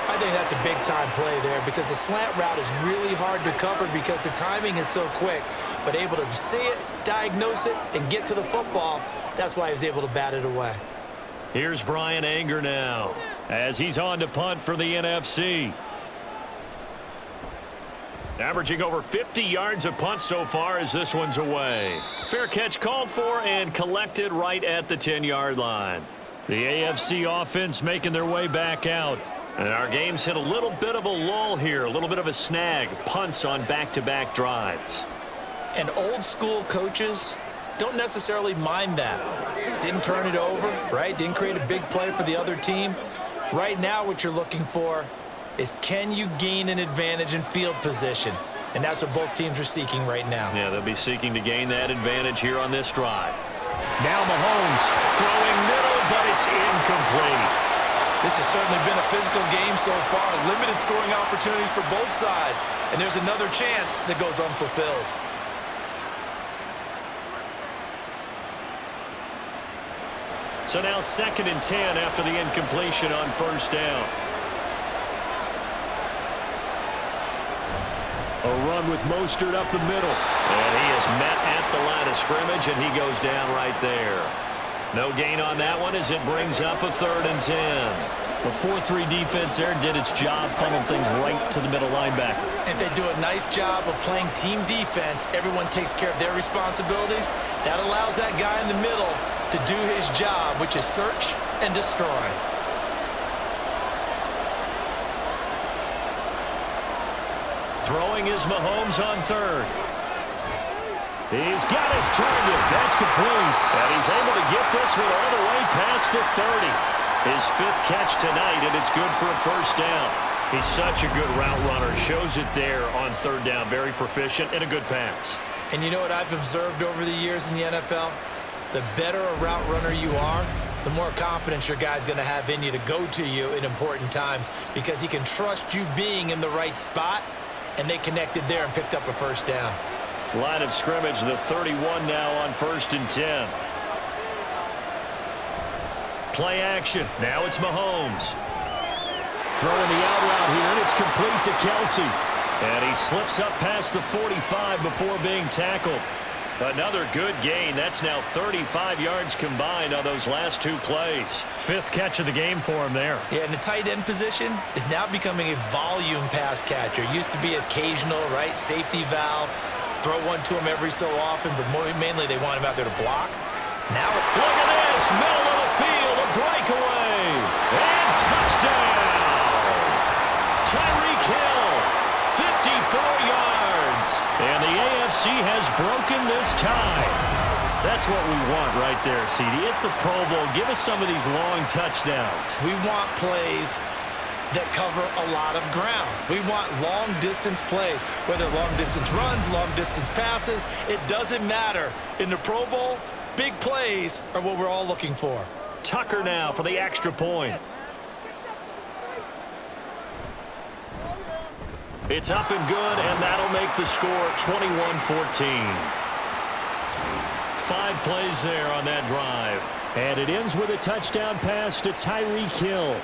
I think that's a big-time play there because the slant route is really hard to cover because the timing is so quick. But able to see it, diagnose it, and get to the football, that's why he was able to bat it away. Here's Brian Anger now as he's on to punt for the NFC. Averaging over 50 yards a punt so far as this one's away. Fair catch called for and collected right at the 10-yard line. The AFC offense making their way back out. And our game's hit a little bit of a lull here, a little bit of a snag. Punts on back-to-back drives. And old-school coaches don't necessarily mind that. Didn't turn it over, right? Didn't create a big play for the other team. Right now what you're looking for is can you gain an advantage in field position? And that's what both teams are seeking right now. Yeah, they'll be seeking to gain that advantage here on this drive. Now Mahomes throwing middle, but it's incomplete. This has certainly been a physical game so far. Limited scoring opportunities for both sides. And there's another chance that goes unfulfilled. So now 2nd and 10 after the incompletion on first down. A run with Mostert up the middle. And he is met at the line of scrimmage, and he goes down right there. No gain on that one as it brings up a 3rd and 10. The 4-3 defense there did its job, funneled things right to the middle linebacker. If they do a nice job of playing team defense, everyone takes care of their responsibilities. That allows that guy in the middle to do his job, which is search and destroy. Throwing is Mahomes on 3rd. He's got his target. That's complete. And he's able to get this one all the way past the 30. His 5th catch tonight, and it's good for a first down. He's such a good route runner. Shows it there on 3rd down. Very proficient and a good pass. And you know what I've observed over the years in the NFL? The better a route runner you are, the more confidence your guy's going to have in you to go to you in important times because he can trust you being in the right spot, and they connected there and picked up a first down. Line of scrimmage, the 31 now on 1st and 10. Play action. Now it's Mahomes. Throwing the out route here, and it's complete to Kelsey. And he slips up past the 45 before being tackled. Another good gain. That's now 35 yards combined on those last 2 plays. 5th catch of the game for him there. Yeah, and the tight end position is now becoming a volume pass catcher. Used to be occasional, right? Safety valve. Throw one to him every so often, but mainly they want him out there to block. Now, look at this. Middle of the field, a breakaway. And touchdown. Tyreek Hill, 54 yards. And the AFC has broken this tie. That's what we want right there, CD. It's a Pro Bowl. Give us some of these long touchdowns. We want plays that cover a lot of ground. We want long-distance plays, whether long-distance runs, long-distance passes. It doesn't matter. In the Pro Bowl, big plays are what we're all looking for. Tucker now for the extra point. It's up and good, and that'll make the score 21-14. 5 plays there on that drive. And it ends with a touchdown pass to Tyreek Hill.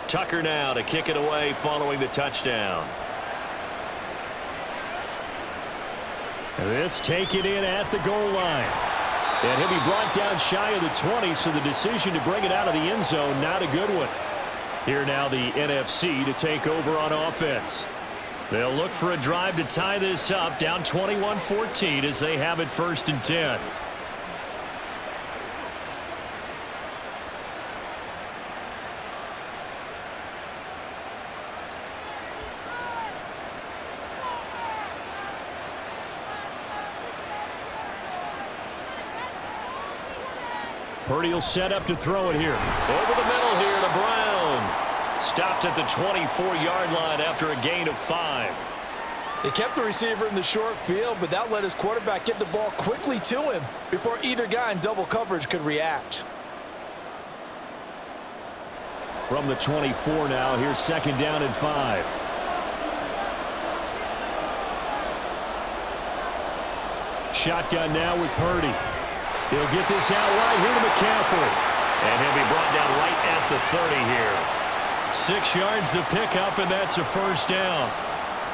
Tucker now to kick it away following the touchdown. This taken in at the goal line. And he'll be brought down shy of the 20, so the decision to bring it out of the end zone, not a good one. Here now the NFC to take over on offense. They'll look for a drive to tie this up, down 21-14 as they have it 1st and 10. Purdy will set up to throw it here. Over the middle here to Brown. Stopped at the 24-yard line after a gain of 5. They kept the receiver in the short field, but that let his quarterback get the ball quickly to him before either guy in double coverage could react. From the 24 now, here's 2nd down and 5. Shotgun now with Purdy. He'll get this out right here to McCaffrey. And he'll be brought down right at the 30 here. 6 yards to pick up, and that's a 1st down.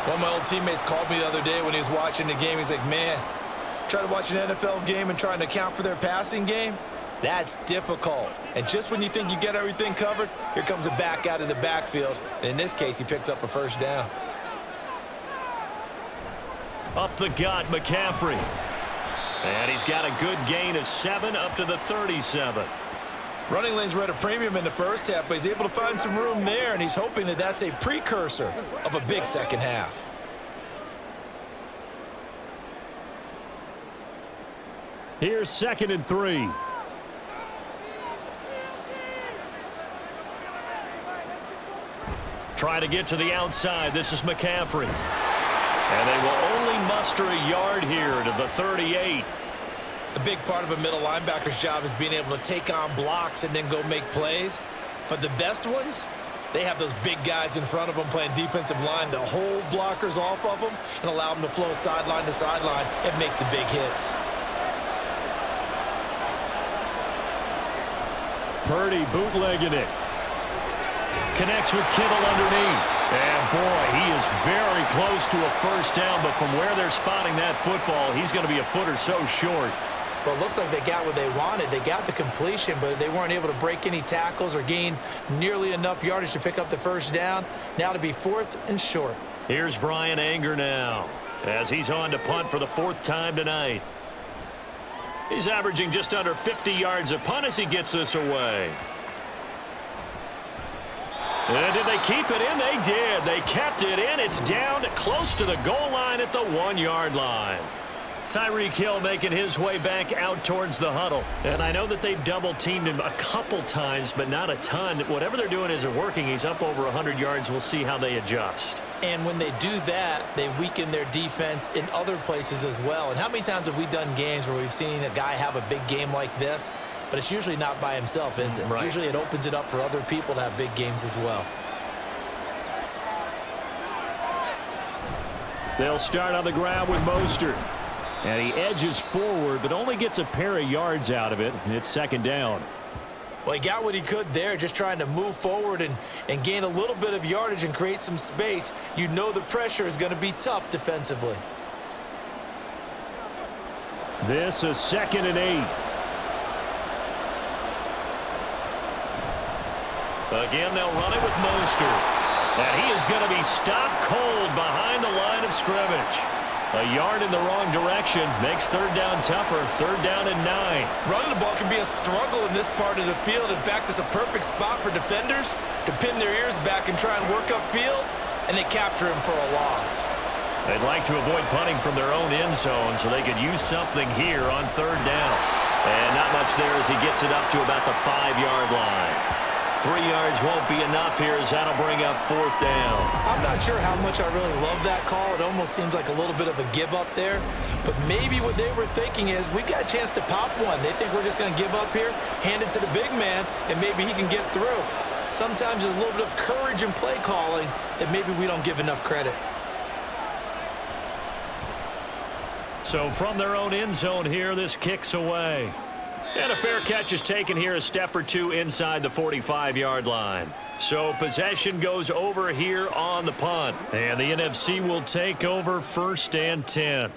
One of my old teammates called me the other day when he was watching the game. He's like, man, trying to watch an NFL game and trying to account for their passing game? That's difficult. And just when you think you get everything covered, here comes a back out of the backfield. And in this case, he picks up a 1st down. Up the gut, McCaffrey. And he's got a good gain of 7 up to the 37. Running lanes were at a premium in the first half, but he's able to find some room there, and he's hoping that that's a precursor of a big second half. Here's 2nd and 3. Try to get to the outside. This is McCaffrey. And they will only muster a yard here to the 38. A big part of a middle linebacker's job is being able to take on blocks and then go make plays. But the best ones, they have those big guys in front of them playing defensive line to hold blockers off of them and allow them to flow sideline to sideline and make the big hits. Purdy bootlegging it. Connects with Kittle underneath. And boy, he is very close to a 1st down, but from where they're spotting that football, he's going to be a foot or so short. Well, it looks like they got what they wanted. They got the completion, but they weren't able to break any tackles or gain nearly enough yardage to pick up the 1st down. Now to be 4th and short. Here's Brian Anger now as he's on to punt for the 4th time tonight. He's averaging just under 50 yards a punt as he gets this away. And did they keep it in? They did. They kept it in. It's down close to the goal line at the 1-yard line. Tyreek Hill making his way back out towards the huddle. And I know that they've double-teamed him a couple times, but not a ton. Whatever they're doing isn't working. He's up over 100 yards. We'll see how they adjust. And when they do that, they weaken their defense in other places as well. And how many times have we done games where we've seen a guy have a big game like this? But it's usually not by himself, is it? Right. Usually it opens it up for other people to have big games as well. They'll start on the ground with Mostert. And he edges forward, but only gets a pair of yards out of it. It's 2nd down. Well, he got what he could there, just trying to move forward and gain a little bit of yardage and create some space. You know the pressure is going to be tough defensively. This is 2nd and 8. Again, they'll run it with Mostert. And he is going to be stopped cold behind the line of scrimmage. A yard in the wrong direction makes 3rd down tougher. 3rd down and 9. Running the ball can be a struggle in this part of the field. In fact, it's a perfect spot for defenders to pin their ears back and try and work upfield, and they capture him for a loss. They'd like to avoid punting from their own end zone so they could use something here on 3rd down. And not much there as he gets it up to about the 5-yard line. 3 yards won't be enough here as that'll bring up 4th down. I'm not sure how much I really love that call. It almost seems like a little bit of a give up there. But maybe what they were thinking is we've got a chance to pop one. They think we're just going to give up here, hand it to the big man, and maybe he can get through. Sometimes there's a little bit of courage in play calling that maybe we don't give enough credit. So from their own end zone here, this kicks away. And a fair catch is taken here a step or two inside the 45-yard line. So possession goes over here on the punt. And the NFC will take over 1st and 10.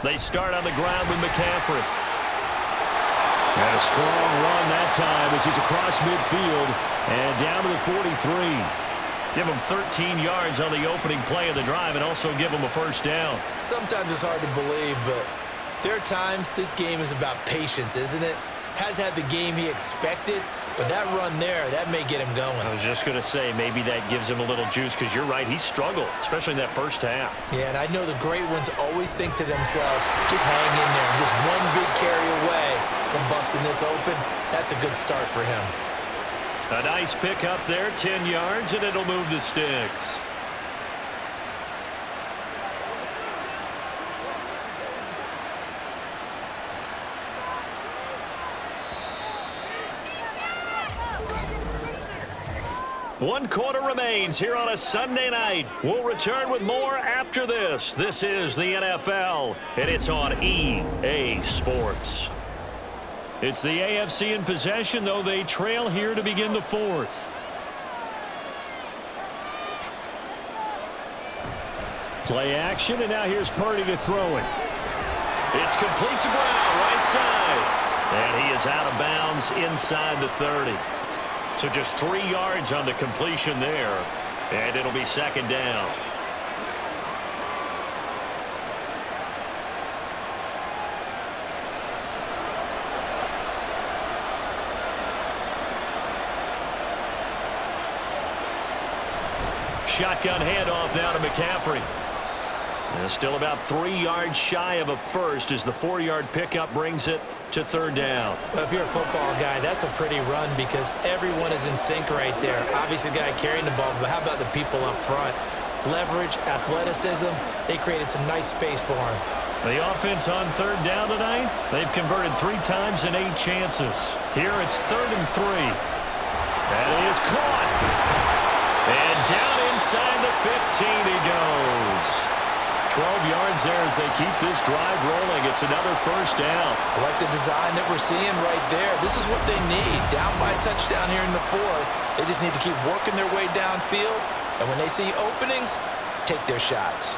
They start on the ground with McCaffrey. And a strong run that time as he's across midfield and down to the 43. Give him 13 yards on the opening play of the drive and also give him a 1st down. Sometimes it's hard to believe, but There are times this game is about patience, isn't it? Has had the game he expected, but that run there, that may get him going. I was just going to say, maybe that gives him a little juice, because you're right, he struggled, especially in that first half. Yeah, and I know the great ones always think to themselves, just hang in there. Just one big carry away from busting this open. That's a good start for him. A nice pick up there, 10 yards, and it'll move the sticks. One quarter remains here on a Sunday night. We'll return with more after this. This is the NFL, and it's on EA Sports. It's the AFC in possession, though they trail here to begin the fourth. Play action, and now here's Purdy to throw it. It's complete to Brown, right side. And he is out of bounds inside the 30. So just 3 yards on the completion there, and it'll be second down. Shotgun handoff now to McCaffrey. And still about 3 yards shy of a first as the 4-yard pickup brings it to third down. Well, if you're a football guy, that's a pretty run because everyone is in sync right there. Obviously, the guy carrying the ball, but how about the people up front? Leverage, athleticism, they created some nice space for him. The offense on third down tonight, they've converted 3 times in 8 chances. Here it's 3rd and 3. That is caught. And down inside the 15 he goes. 12 yards there as they keep this drive rolling. It's another first down. I like the design that we're seeing right there. This is what they need. Down by a touchdown here in the 4th. They just need to keep working their way downfield. And when they see openings, take their shots.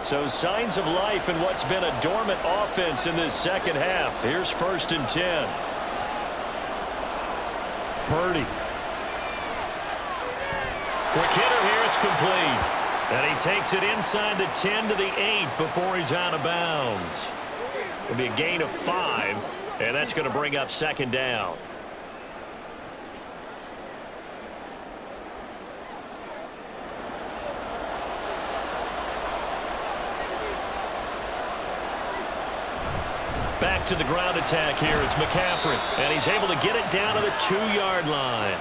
So signs of life in what's been a dormant offense in this second half. Here's 1st and 10. Purdy. Quick hitter here, it's complete. And he takes it inside the 10 to the 8 before he's out of bounds. It'll be a gain of 5, and that's going to bring up second down. Back to the ground attack here. It's McCaffrey, and he's able to get it down to the 2-yard line.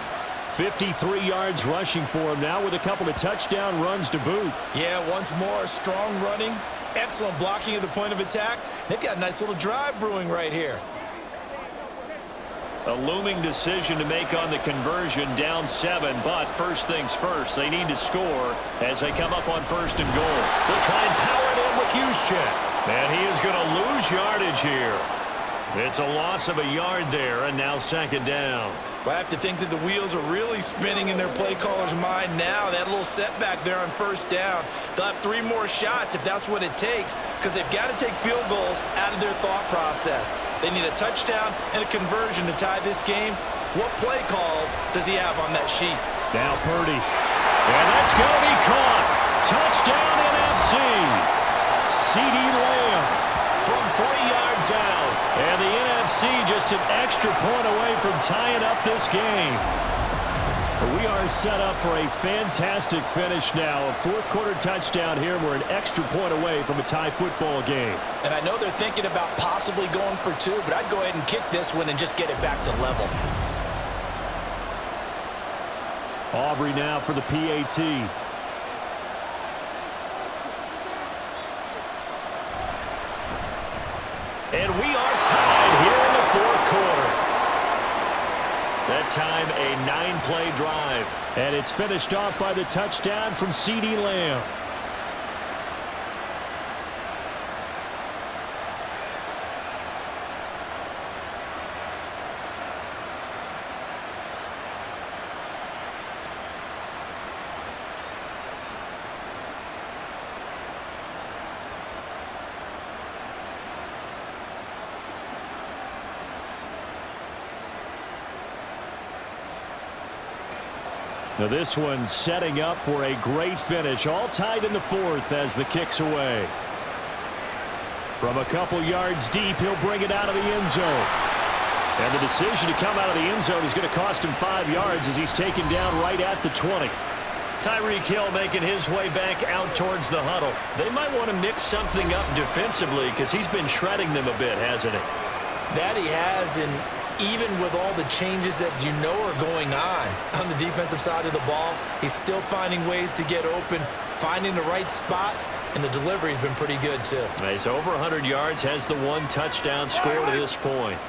53 yards rushing for him now with a couple of touchdown runs to boot. Yeah, once more, strong running, excellent blocking at the point of attack. They've got a nice little drive brewing right here. A looming decision to make on the conversion, down 7, but first things first, they need to score as they come up on 1st and goal. They'll try and power it in with Juszczyk, and he is going to lose yardage here. It's a loss of a yard there, and now second down. Well, I have to think that the wheels are really spinning in their play caller's mind now. That little setback there on 1st down. They'll have 3 more shots if that's what it takes because they've got to take field goals out of their thought process. They need a touchdown and a conversion to tie this game. What play calls does he have on that sheet? Now Purdy. And that's going to be caught. Touchdown NFC. CD Lamb from 3 yards out. And the NFC just an extra point away from tying up this game. We are set up for a fantastic finish now. A 4th quarter touchdown here. We're an extra point away from a tie football game. And I know they're thinking about possibly going for 2, but I'd go ahead and kick this one and just get it back to level. Aubrey now for the PAT. And we are tied here in the 4th quarter. That time a 9-play drive. And it's finished off by the touchdown from CD Lamb. Now this one setting up for a great finish. All tied in the fourth as the kick's away. From a couple yards deep, he'll bring it out of the end zone. And the decision to come out of the end zone is going to cost him 5 yards as he's taken down right at the 20. Tyreek Hill making his way back out towards the huddle. They might want to mix something up defensively because he's been shredding them a bit, hasn't he? That he has, and even with all the changes that you know are going on the defensive side of the ball, he's still finding ways to get open, finding the right spots, and the delivery's been pretty good too. He's over 100 yards, has the 1 touchdown score to this point.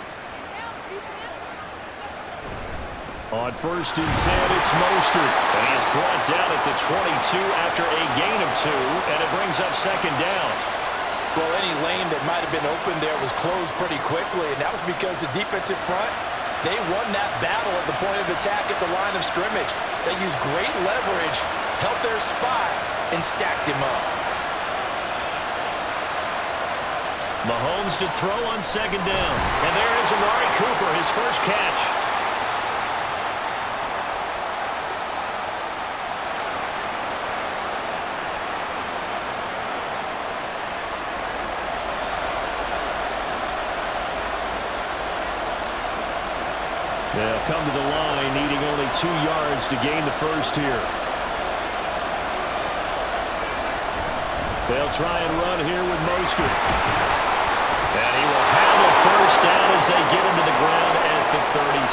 On 1st and 10, it's Mostert. And he is brought down at the 22 after a gain of 2, and it brings up 2nd down. Well, any lane that might have been open there was closed pretty quickly, and that was because the defensive front, they won that battle at the point of attack at the line of scrimmage. They used great leverage, helped their spot, and stacked him up. Mahomes to throw on 2nd down. And there is Amari Cooper, his first catch. They'll come to the line, needing only 2 yards to gain the first here. They'll try and run here with Mostert. And he will have a first down as they get him to the ground at the 37.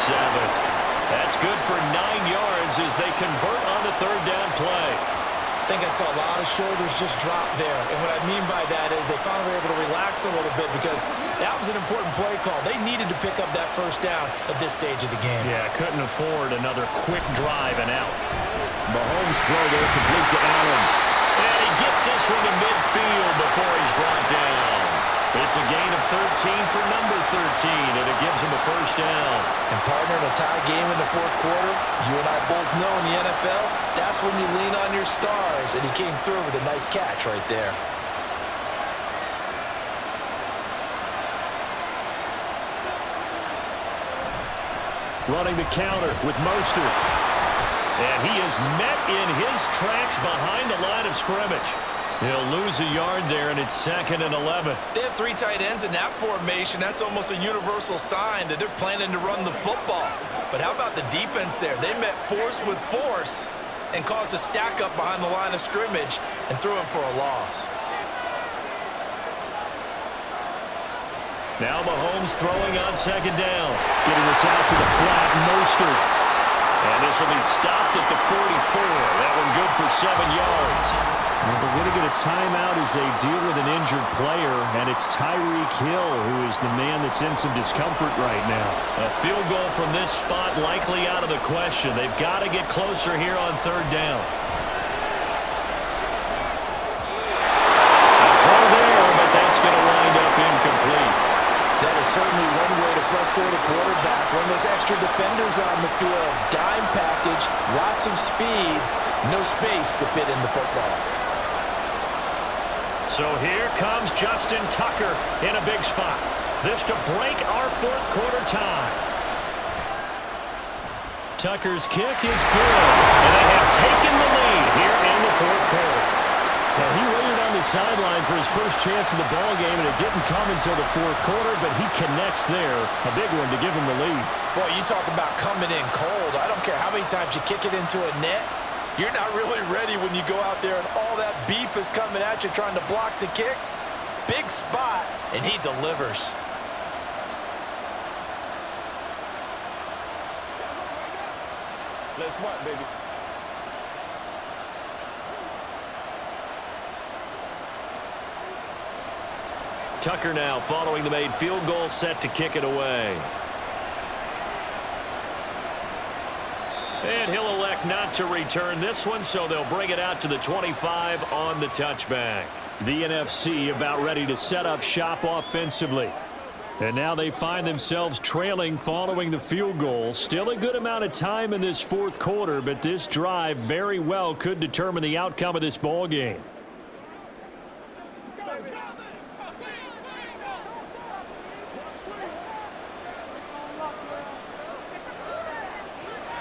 That's good for 9 yards as they convert on the 3rd down play. I think I saw a lot of shoulders just drop there. And what I mean by that is they finally were able to relax a little bit because that was an important play call. They needed to pick up that first down at this stage of the game. Yeah, couldn't afford another quick drive and out. Mahomes throw there complete to Allen. And he gets this one to midfield before he's brought down. It's a gain of 13 for number 13, and it gives him a first down. And partner, in a tie game in the 4th quarter, you and I both know in the NFL, that's when you lean on your stars, and he came through with a nice catch right there. Running the counter with Mostert. And he is met in his tracks behind the line of scrimmage. He'll lose a yard there, and it's 2nd and 11. They have 3 tight ends in that formation. That's almost a universal sign that they're planning to run the football. But how about the defense there? They met force with force and caused a stack up behind the line of scrimmage and threw him for a loss. Now Mahomes throwing on 2nd down. Getting this out to the flat, Mostert. And this will be stopped at the 44. That one good for 7 yards. Well, they're going to get a timeout as they deal with an injured player, and it's Tyreek Hill who is the man that's in some discomfort right now. A field goal from this spot likely out of the question. They've got to get closer here on 3rd down. A throw there, but that's going to wind up incomplete. That is certainly one way to frustrate a quarterback. When there's extra defenders on the field, dime package, lots of speed, no space to fit in the football. So here comes Justin Tucker in a big spot. This to break our 4th quarter tie. Tucker's kick is good, and they have taken the lead here in the 4th quarter. So he waited on the sideline for his first chance in the ball game, and it didn't come until the 4th quarter, but he connects there. A big one to give him the lead. Boy, you talk about coming in cold. I don't care how many times you kick it into a net. You're not really ready when you go out there and all that beef is coming at you trying to block the kick. Big spot, and he delivers. Let's smart, baby. Tucker now following the made field goal, set to kick it away. And he'll elect not to return this one, so they'll bring it out to the 25 on the touchback. The NFC about ready to set up shop offensively. And now they find themselves trailing following the field goal. Still a good amount of time in this 4th quarter, but this drive very well could determine the outcome of this ball game.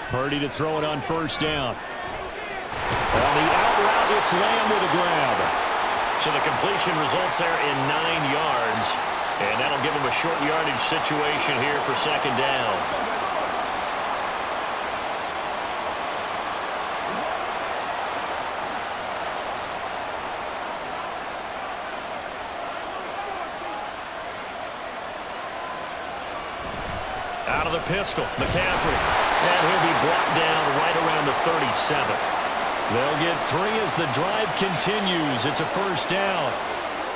Purdy to throw it on 1st down. On the out route, it's Lamb with a grab. So the completion results there in 9 yards. And that'll give him a short yardage situation here for second down. Out of the pistol, McCaffrey. And he'll be brought down right around the 37. They'll get 3 as the drive continues. It's a first down.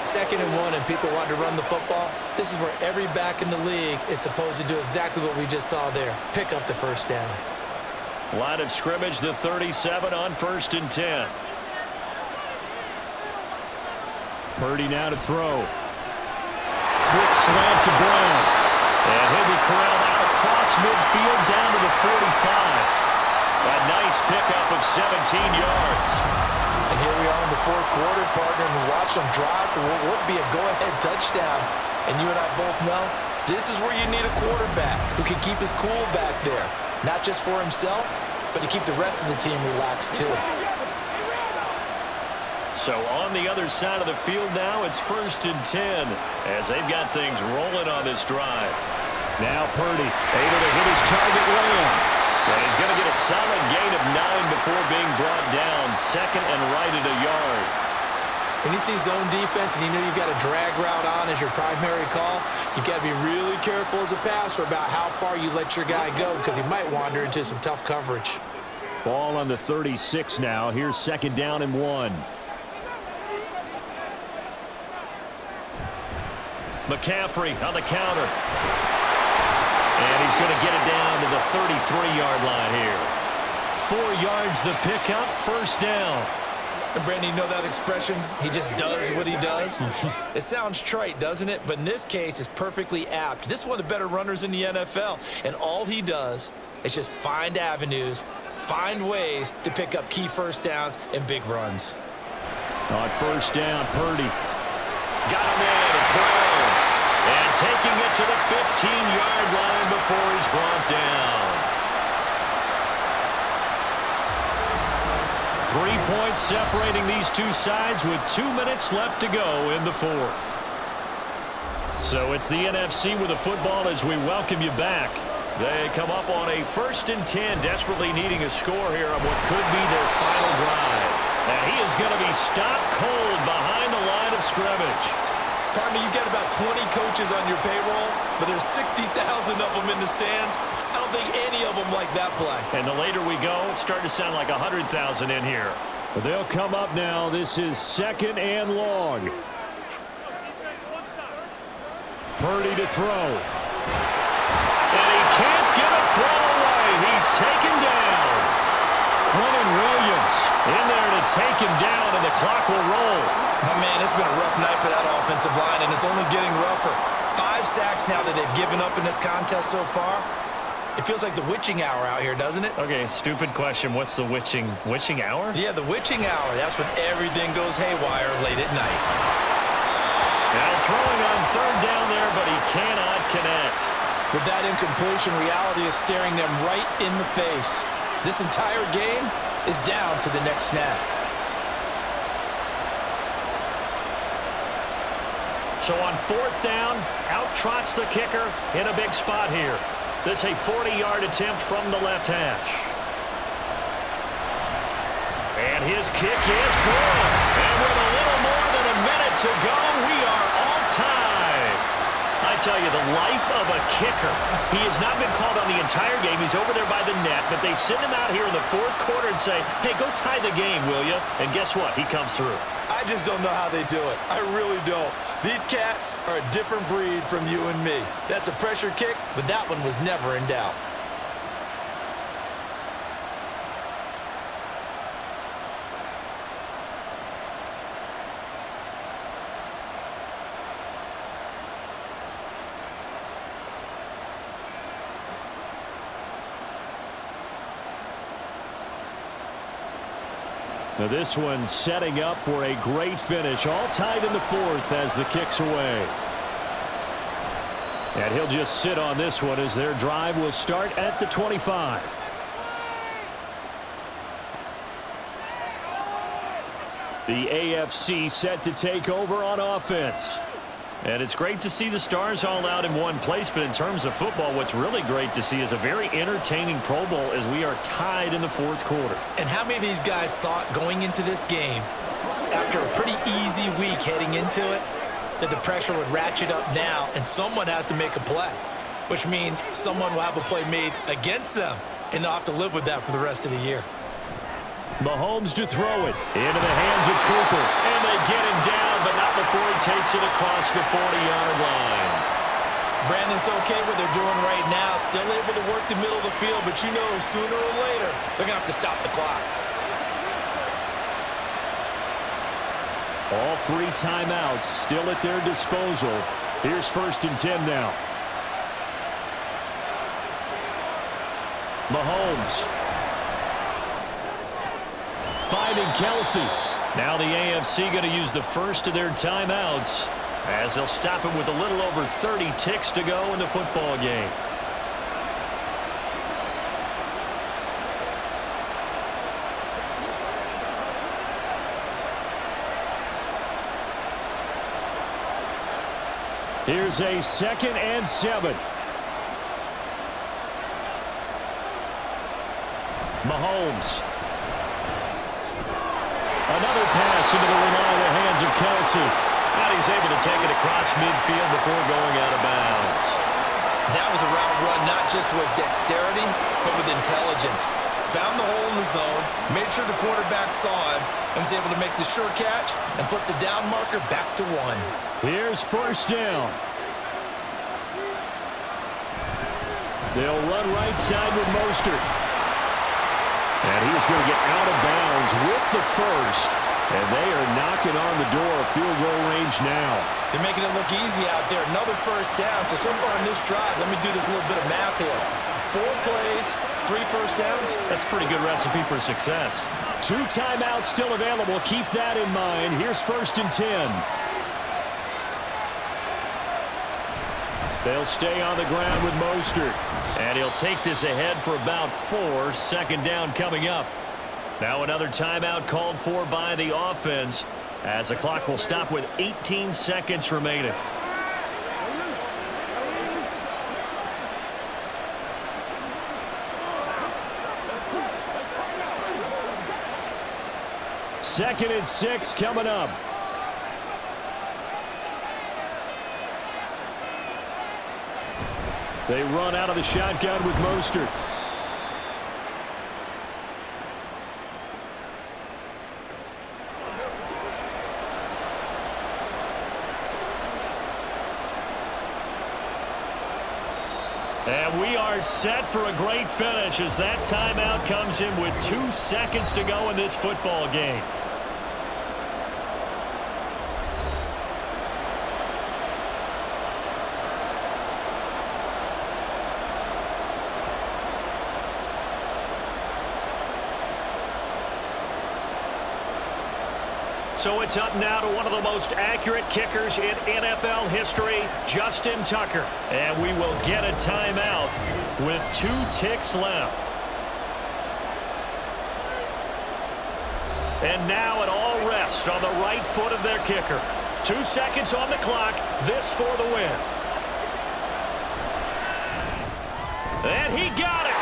2nd and 1 and people want to run the football. This is where every back in the league is supposed to do exactly what we just saw there. Pick up the first down. Line of scrimmage, the 37 on 1st and 10. Purdy now to throw. Quick slant to Brown. And he'll be corralled out across midfield down to the 45. A nice pickup of 17 yards. And here we are in the 4th quarter, partner, and we watch them drive for what would be a go-ahead touchdown. And you and I both know this is where you need a quarterback who can keep his cool back there. Not just for himself, but to keep the rest of the team relaxed too. So on the other side of the field now, it's 1st and 10 as they've got things rolling on this drive. Now Purdy able to hit his target Lamb. And he's going to get a solid gain of 9 before being brought down. 2nd and right at a yard. When you see zone defense and you know you've got a drag route on as your primary call, you've got to be really careful as a passer about how far you let your guy go because he might wander into some tough coverage. Ball on the 36 now. Here's 2nd down and 1. McCaffrey on the counter. And he's going to get it down to the 33-yard line here. 4 yards the pickup, first down. And Brandon, you know that expression? He just does what he does. It sounds trite, doesn't it? But in this case, it's perfectly apt. This is one of the better runners in the NFL. And all he does is just find avenues, find ways to pick up key first downs and big runs. On first down, Purdy. Got him in. It's Brown. And taking it to the 15-yard line before he's brought down. 3 points separating these two sides with 2 minutes left to go in the 4th. So it's the NFC with the football as we welcome you back. They come up on a 1st and 10, desperately needing a score here on what could be their final drive. And he is going to be stopped cold behind the line of scrimmage. Partner, you got about 20 coaches on your payroll, but there's 60,000 of them in the stands. I don't think any of them like that play. And the later we go, it's starting to sound like 100,000 in here. But they'll come up now. This is 2nd and long. Purdy to throw. And he can't get a throw away. He's taken down. Quentin Williams in there to take him down, and the clock will roll. Oh, man, it's been a rough night for that offensive line, and it's only getting rougher. 5 sacks now that they've given up in this contest so far. It feels like the witching hour out here, doesn't it? Okay, stupid question. What's the witching hour? Yeah, the witching hour. That's when everything goes haywire late at night. Now throwing on 3rd down there, but he cannot connect. With that incompletion, reality is staring them right in the face. This entire game is down to the next snap. So on 4th down, out trots the kicker in a big spot here. This a 40-yard attempt from the left hash. And his kick is good. And with a little more than a minute to go, we are all tied. I tell you, the life of a kicker. He has not been called on the entire game. He's over there by the net, but they send him out here in the 4th quarter and say, hey, go tie the game, will you? And guess what? He comes through. I just don't know how they do it. I really don't. These cats are a different breed from you and me. That's a pressure kick, but that one was never in doubt. Now this one setting up for a great finish. All tied in the 4th as the kick's away. And he'll just sit on this one as their drive will start at the 25. The AFC set to take over on offense. And it's great to see the stars all out in one place, but in terms of football, what's really great to see is a very entertaining Pro Bowl as we are tied in the fourth quarter. And how many of these guys thought going into this game, after a pretty easy week heading into it, that the pressure would ratchet up now and someone has to make a play, which means someone will have a play made against them and not have to live with that for the rest of the year. Mahomes to throw it into the hands of Cooper, and they get him down, but not before he takes it across the 40-yard line. Brandon's okay what they're doing right now, still able to work the middle of the field, but you know sooner or later they're going to have to stop the clock. All 3 timeouts still at their disposal. Here's 1st and 10 now. Mahomes finding Kelsey. Now the AFC going to use the first of their timeouts as they'll stop him with a little over 30 ticks to go in the football game. Here's a 2nd and 7. Mahomes. Another pass into the reliable hands of Kelsey. And he's able to take it across midfield before going out of bounds. That was a route run not just with dexterity, but with intelligence. Found the hole in the zone, made sure the quarterback saw him, and was able to make the sure catch and flip the down marker back to 1. Here's 1st down. They'll run right side with Mostert. And he's going to get out of bounds with the first. And they are knocking on the door of field goal range now. They're making it look easy out there. Another 1st down. So far in this drive, let me do this little bit of math here. 4 plays, 3 first downs. That's a pretty good recipe for success. 2 timeouts still available. Keep that in mind. Here's 1st and 10. They'll stay on the ground with Mostert. And he'll take this ahead for about 4. 2nd down coming up. Now another timeout called for by the offense as the clock will stop with 18 seconds remaining. Second and 6 coming up. They run out of the shotgun with Mostert. And we are set for a great finish as that timeout comes in with 2 seconds to go in this football game. So it's up now to one of the most accurate kickers in NFL history, Justin Tucker. And we will get a timeout with 2 ticks left. And now it all rests on the right foot of their kicker. 2 seconds on the clock, this for the win. And he got it.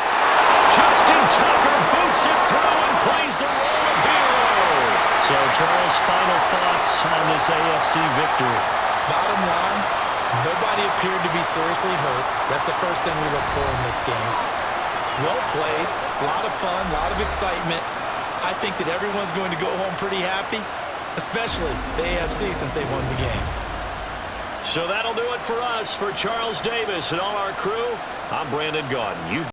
Justin Tucker boots it through and plays the role of hero. So, Charles, final thoughts on this AFC victory? Bottom line, nobody appeared to be seriously hurt. That's the first thing we look for in this game. Well played, a lot of fun, a lot of excitement. I think that everyone's going to go home pretty happy, especially the AFC since they won the game. So that'll do it for us. For Charles Davis and all our crew, I'm Brandon Gaudin.